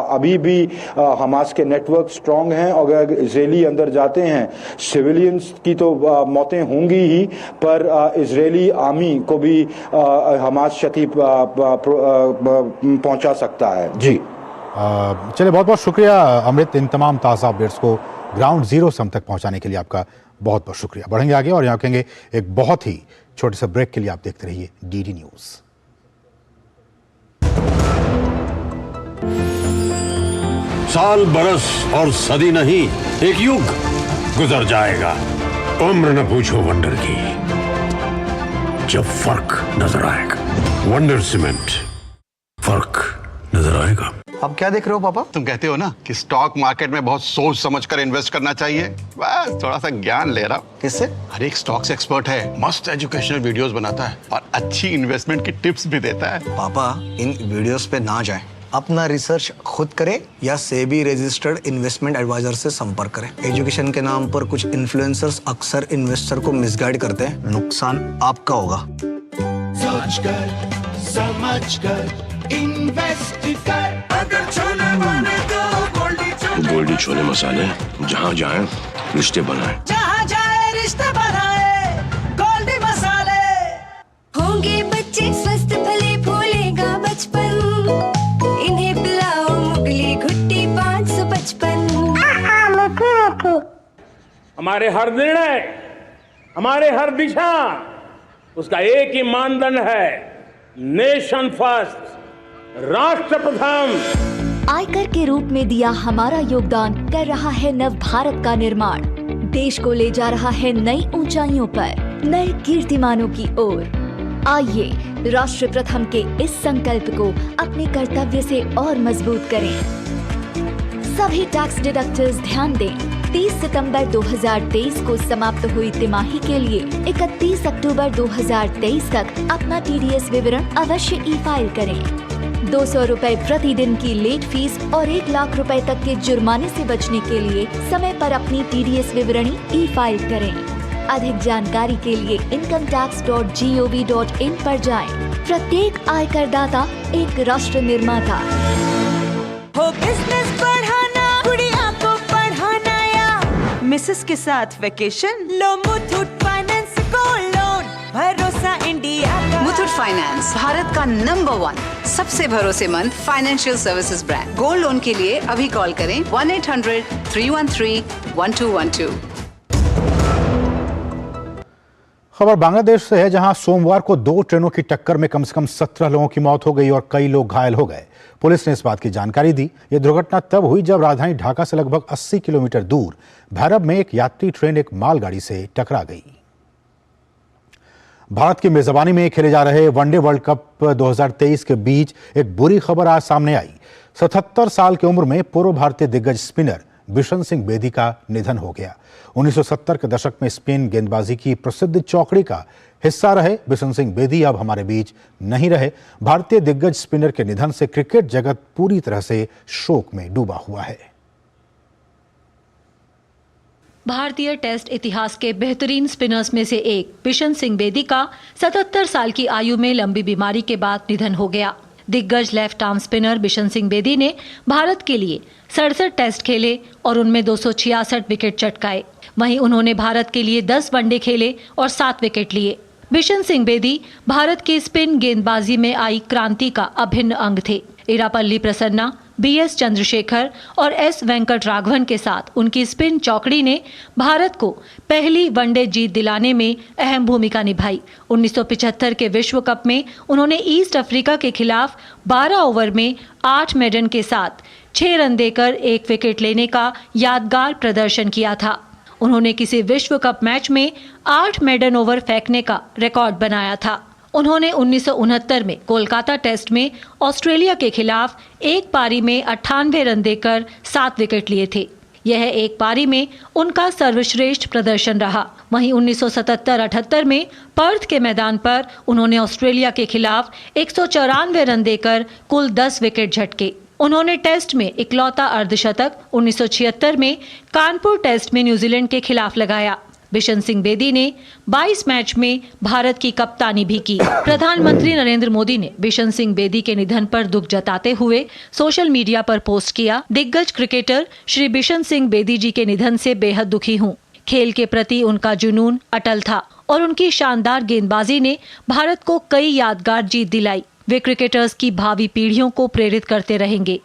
अभी भी हमास के नेटवर्क स्ट्रांग हैं, और अगर इजरायली अंदर जाते हैं सिविलियंस की तो मौतें होंगी ही, पर इजरायली आर्मी को भी हमास क्षति पहुंचा सकता है। जी चलिए, बहुत बहुत शुक्रिया अमृत, इन तमाम ताज़ा अपडेट्स को ग्राउंड जीरो से हम तक पहुंचाने के लिए आपका बहुत बहुत शुक्रिया। बढ़ेंगे आगे और यहाँ कहेंगे एक बहुत ही छोटे से ब्रेक के लिए। आप देखते रहिए डीडी न्यूज़। साल, बरस और सदी नहीं, एक युग गुजर जाएगा। उम्र न पूछो वंडर की, जब फर्क नजर आएगा। वंडर सीमेंट, फर्क नजर आएगा। अब क्या देख रहे हो पापा? तुम कहते हो ना कि स्टॉक मार्केट में बहुत सोच समझकर इन्वेस्ट करना चाहिए। बस थोड़ा सा ज्ञान ले रहा हूं। किससे? हर एक स्टॉक्स एक्सपर्ट है, मस्त एजुकेशनल वीडियोस बनाता है और अच्छी इन्वेस्टमेंट की टिप्स भी देता है। पापा, इन वीडियोस पे ना जाएं। अपना रिसर्च खुद करें या सेबी रजिस्टर्ड इन्वेस्टमेंट एडवाइजर से संपर्क करें। एजुकेशन के नाम पर कुछ इन्फ्लुएंसर्स अक्सर इन्वेस्टर को मिसगाइड करते हैं। नुकसान आपका होगा। सोच कर, समझ कर, इन्वेस्ट कर। अगर छोले बने तो गोल्डी छोले मसाले, जहाँ जाए रिश्ते बनाए, जहाँ जाए रिश्ते बनाए, गोल्डी मसाले। होंगे बच्चे स्वस्थ, फले फूलेगा बचपन, इन्हें पिलाओ मुगली घुट्टी 555। हमारे हर निर्णय, हमारे हर दिशा, उसका एक ही मानदंड है, नेशन फर्स्ट, राष्ट्र प्रथम। आयकर के रूप में दिया हमारा योगदान कर रहा है नव भारत का निर्माण। देश को ले जा रहा है नई ऊंचाइयों पर, नए कीर्तिमानों की ओर। आइए राष्ट्र प्रथम के इस संकल्प को अपने कर्तव्य से और मजबूत करें। सभी टैक्स डिडक्टर्स ध्यान दें, 30 सितंबर 2023 को समाप्त हुई तिमाही के लिए 31 अक्टूबर 2023 तक अपना TDS विवरण अवश्य ई-फाइल करें। 200 रुपए प्रतिदिन की लेट फीस और 1 लाख रुपए तक के जुर्माने से बचने के लिए समय पर अपनी TDS विवरणी ई-फाइल करें। अधिक जानकारी के लिए incometax.gov.in पर जाएं। प्रत्येक आयकर दाता एक राष्ट्र निर्माता। हो बिजनेस बढ़ाना, गुड़िया को पढ़ाना, या मिसेस के साथ वेकेशन, लो मुथूट फाइनेंस गोल्ड लोन, भरोसा इंडिया का। मुथूट फाइनेंस, भारत का नंबर 1 सबसे भरोसेमंद financial services brand. Gold loan के लिए अभी कॉल करें 1-800-313-1212। खबर बांग्लादेश से है, जहां सोमवार को 2 ट्रेनों की टक्कर में कम से कम 17 लोगों की मौत हो गई और कई लोग घायल हो गए। पुलिस ने इस बात की जानकारी दी। यह दुर्घटना तब हुई जब राजधानी ढाका से लगभग 80 किलोमीटर दूर भैरब में एक यात्री ट्रेन एक मालगाड़ी से टकरा गई। भारत की मेजबानी में खेले जा रहे वनडे वर्ल्ड कप 2023 के बीच एक बुरी खबर आज सामने आई। 77 साल की उम्र में पूर्व भारतीय दिग्गज स्पिनर बिशन सिंह बेदी का निधन हो गया। 1970 के दशक में स्पेन गेंदबाजी की प्रसिद्ध चौकड़ी का हिस्सा रहे बिशन सिंह बेदी अब हमारे बीच नहीं रहे। भारतीय दिग्गज स्पिनर के निधन से क्रिकेट जगत पूरी तरह से शोक में डूबा हुआ है। भारतीय टेस्ट इतिहास के बेहतरीन स्पिनर्स में से एक बिशन सिंह बेदी का 77 साल की आयु में लंबी बीमारी के बाद निधन हो गया। दिग्गज left arm spinner Bishan Singh Bedi ने भारत के लिए 67 टेस्ट खेले और उनमें 266 विकेट चटकाए। वहीं उन्होंने भारत के लिए 10 वनडे खेले और 7 विकेट लिए। बिशन सिंह बेदी भारत की स्पिन गेंदबाजी में आई क्रांति का अभिन्न अंग थे। इरापल्ली प्रसन्ना, BS चंद्रशेखर और S वेंकट राघवन के साथ उनकी स्पिन चौकड़ी ने भारत को पहली वनडे जीत दिलाने में अहम भूमिका निभाई। 1975 के विश्व कप में उन्होंने ईस्ट अफ्रीका के खिलाफ 12 ओवर में 8 मेडन के साथ 6 रन देकर 1 विकेट लेने का यादगार प्रदर्शन किया था। उन्होंने किसी विश्व कप मैच में 8 मेडन ओवर फेंकने का रिकॉर्ड बनाया था। उन्होंने 1969 में कोलकाता टेस्ट में ऑस्ट्रेलिया के खिलाफ एक पारी में 98 रन देकर 7 विकेट लिए थे। यह एक पारी में उनका सर्वश्रेष्ठ प्रदर्शन रहा। वहीं 1977-78 में पर्थ के मैदान पर उन्होंने ऑस्ट्रेलिया के खिलाफ 194 रन देकर कुल 10 विकेट झटके। उन्होंने टेस्ट में इकलौता अर्धशतक 1976 में कानपुर टेस्ट में न्यूजीलैंड के खिलाफ लगाया। बिशन सिंह बेदी ने 22 मैच में भारत की कप्तानी भी की। प्रधानमंत्री नरेंद्र मोदी ने बिशन सिंह बेदी के निधन पर दुख जताते हुए सोशल मीडिया पर पोस्ट किया, दिग्गज क्रिकेटर श्री बिशन सिंह बेदी जी के निधन से बेहद दुखी हूँ। खेल के प्रति उनका जुनून अटल था और उनकी शानदार गेंदबाजी ने भारत को कई यादगार जीत दिलाई। वे क्रिकेटर्स की भावी पीढ़ियों को प्रेरित करते रहेंगे।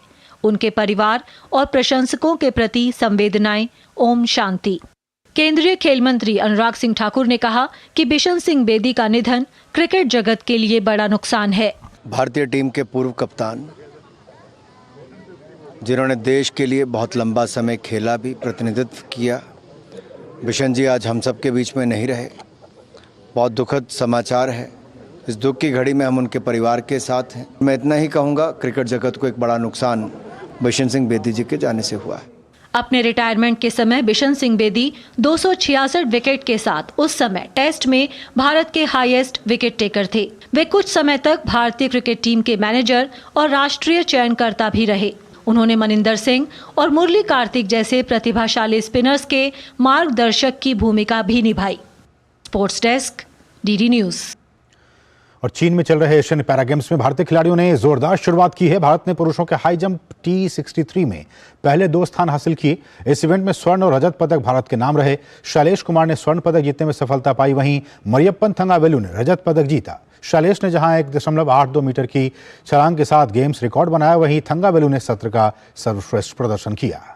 उनके परिवार और प्रशंसकों के प्रति संवेदनाएं। ओम शांति। केंद्रीय खेल मंत्री अनुराग सिंह ठाकुर ने कहा कि बिशन सिंह बेदी का निधन क्रिकेट जगत के लिए बड़ा नुकसान है। भारतीय टीम के पूर्व कप्तान, जिन्होंने देश के लिए बहुत लंबा समय खेला भी, प्रतिनिधित्व किया, बिशन जी आज हम सब के बीच में नहीं रहे। बहुत दुखद समाचार है। इस दुख की घड़ी में हम उनके परिवार के साथ हैं। मैं इतना ही कहूँगा, क्रिकेट जगत को एक बड़ा नुकसान बिशन सिंह बेदी जी के जाने से हुआ है। अपने रिटायरमेंट के समय बिशन सिंह बेदी 266 विकेट के साथ उस समय टेस्ट में भारत के हाईएस्ट विकेट टेकर थे। वे कुछ समय तक भारतीय क्रिकेट टीम के मैनेजर और राष्ट्रीय चयनकर्ता भी रहे। उन्होंने मनिंदर सिंह और मुरली कार्तिक जैसे प्रतिभाशाली स्पिनर्स के मार्गदर्शक की भूमिका भी निभाई। Sports desk, DD news. और चीन में चल रहे एशियन पैरा गेम्स में भारतीय खिलाड़ियों ने जोरदार शुरुआत की है। भारत ने पुरुषों के हाई जंप T63 में पहले 2 स्थान हासिल किए। इस इवेंट में स्वर्ण और रजत पदक भारत के नाम रहे। शैलेश कुमार ने स्वर्ण पदक जीतने में सफलता पाई, वहीं मरियप्पन थंगावेलु ने रजत पदक जीता। शैलेश ने जहां 1.82 मीटर की छलांग के साथ गेम्स रिकॉर्ड बनाया, वहीं थंगावेलु ने सत्र का सर्वश्रेष्ठ प्रदर्शन किया।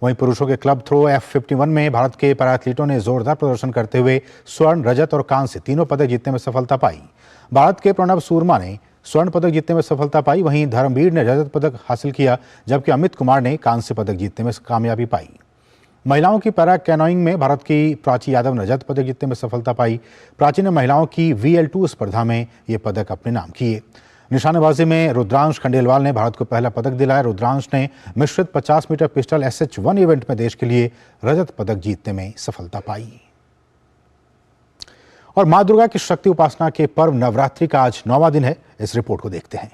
वहीं पुरुषों के क्लब थ्रो F51 में भारत के पैराथलीटों ने जोरदार प्रदर्शन करते हुए स्वर्ण, रजत और कांस्य तीनों पदक जीतने में सफलता पाई। भारत के प्रणव सूरमा ने स्वर्ण पदक जीतने में सफलता पाई, वहीं धर्मवीर ने रजत पदक हासिल किया, जबकि अमित कुमार ने कांस्य पदक जीतने में कामयाबी पाई। महिलाओं की पैरा कैनोइंग में भारत की प्राची यादव ने रजत पदक जीतने में सफलता पाई। प्राची ने महिलाओं की VL2 स्पर्धा में ये पदक अपने नाम किए। निशानेबाजी में रुद्रांश खंडेलवाल ने भारत को पहला पदक दिलाया। रुद्रांश ने मिश्रित 50 मीटर पिस्टल SH1 इवेंट में देश के लिए रजत पदक जीतने में सफलता पाई। और मां दुर्गा की शक्ति उपासना के पर्व नवरात्रि का आज 9वां दिन है। इस रिपोर्ट को देखते हैं।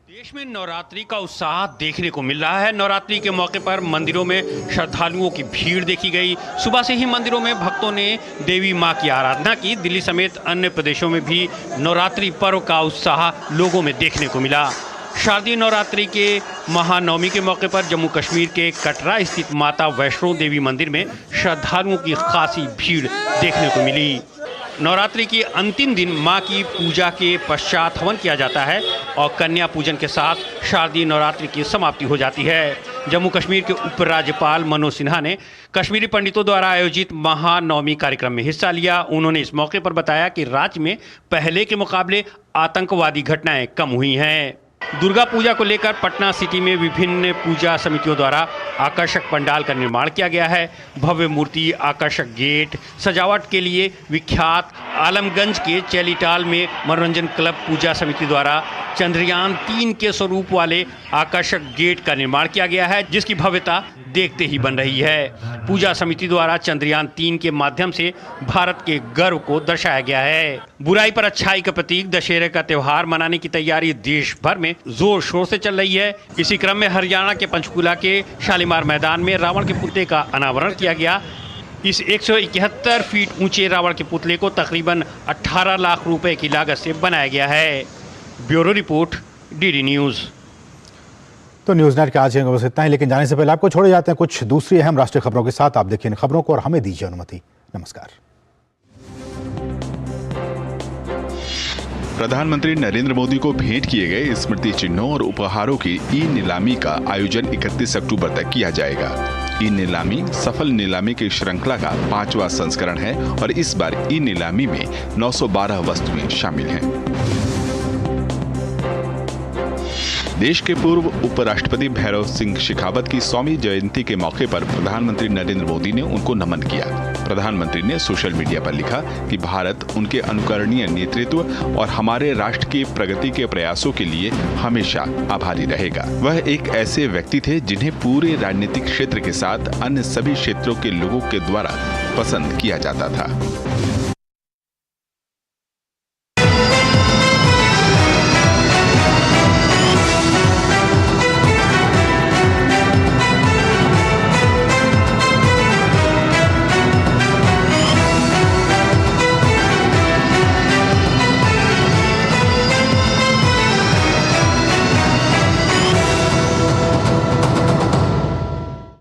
देश में नवरात्रि का उत्साह देखने को मिल रहा है। नवरात्रि के मौके पर मंदिरों में श्रद्धालुओं की भीड़ देखी गई। सुबह से ही मंदिरों में भक्तों ने देवी मां की आराधना की। दिल्ली समेत अन्य प्रदेशों में भी नवरात्रि पर्व का उत्साह लोगों में देखने को मिला। शारदीय नवरात्रि के महानवमी के मौके पर जम्मू कश्मीर के कटरा स्थित माता वैष्णो देवी मंदिर में श्रद्धालुओं की खासी भीड़ देखने को मिली। नवरात्रि के अंतिम दिन मां की पूजा के पश्चात हवन किया जाता है और कन्या पूजन के साथ शारदीय नवरात्रि की समाप्ति हो जाती है। जम्मू कश्मीर के उपराज्यपाल मनोज सिन्हा ने कश्मीरी पंडितों द्वारा आयोजित महानवमी कार्यक्रम में हिस्सा लिया। उन्होंने इस मौके पर बताया कि राज्य में पहले के मुकाबले आतंकवादी घटनाएं कम हुई हैं। दुर्गा पूजा को लेकर पटना सिटी में विभिन्न पूजा समितियों द्वारा आकर्षक पंडाल का निर्माण किया गया है। भव्य मूर्ति, आकर्षक गेट, सजावट के लिए विख्यात आलमगंज के चैलीटाल में मनोरंजन क्लब पूजा समिति द्वारा चंद्रयान 3 के स्वरूप वाले आकर्षक गेट का निर्माण किया गया है, जिसकी भव्यता देखते ही बन रही है। पूजा समिति द्वारा चंद्रयान 3 के माध्यम से भारत के गर्व को दर्शाया गया है। बुराई पर अच्छाई का प्रतीक दशहरे का त्योहार मनाने की तैयारी देश भर में जोर शोर से चल रही है। इसी क्रम में हरियाणा के पंचकूला के शालीमार मैदान में रावण के पुतले का अनावरण किया गया। इस 171 फीट ऊंचे रावण के पुतले को तकरीबन 18 लाख रुपए की लागत से बनाया गया है। Bureau report, DD news. तो न्यूज नेट के आज बस इतना ही, लेकिन जाने से पहले आपको छोड़े जाते हैं कुछ दूसरी अहम राष्ट्रीय खबरों के साथ। आप देखिए इन खबरों को और हमें दीजिए अनुमति। नमस्कार। प्रधानमंत्री नरेंद्र मोदी को भेंट किए गए स्मृति चिन्हों और उपहारों की ई नीलामी का आयोजन 31 अक्टूबर तक किया जाएगा। ई नीलामी सफल नीलामी की श्रृंखला का 5वां संस्करण है और इस बार ई नीलामी में 912 वस्तुएं शामिल हैं। देश के पूर्व उपराष्ट्रपति भैरव सिंह शेखावत की 100वीं जयंती के मौके पर प्रधानमंत्री नरेंद्र मोदी ने उनको नमन किया। प्रधानमंत्री ने सोशल मीडिया पर लिखा कि भारत उनके अनुकरणीय नेतृत्व और हमारे राष्ट्र की प्रगति के प्रयासों के लिए हमेशा आभारी रहेगा। वह एक ऐसे व्यक्ति थे जिन्हें पूरे राजनीतिक क्षेत्र के साथ अन्य सभी क्षेत्रों के लोगों के द्वारा पसंद किया जाता था।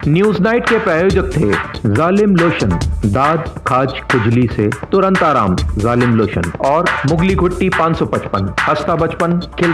न्यूज नाइट के प्रायोजक थे जालिम लोशन, दाद खाज खुजली से तुरंत आराम, जालिम लोशन, और मुगली घुट्टी 555, हंसता बचपन खिलता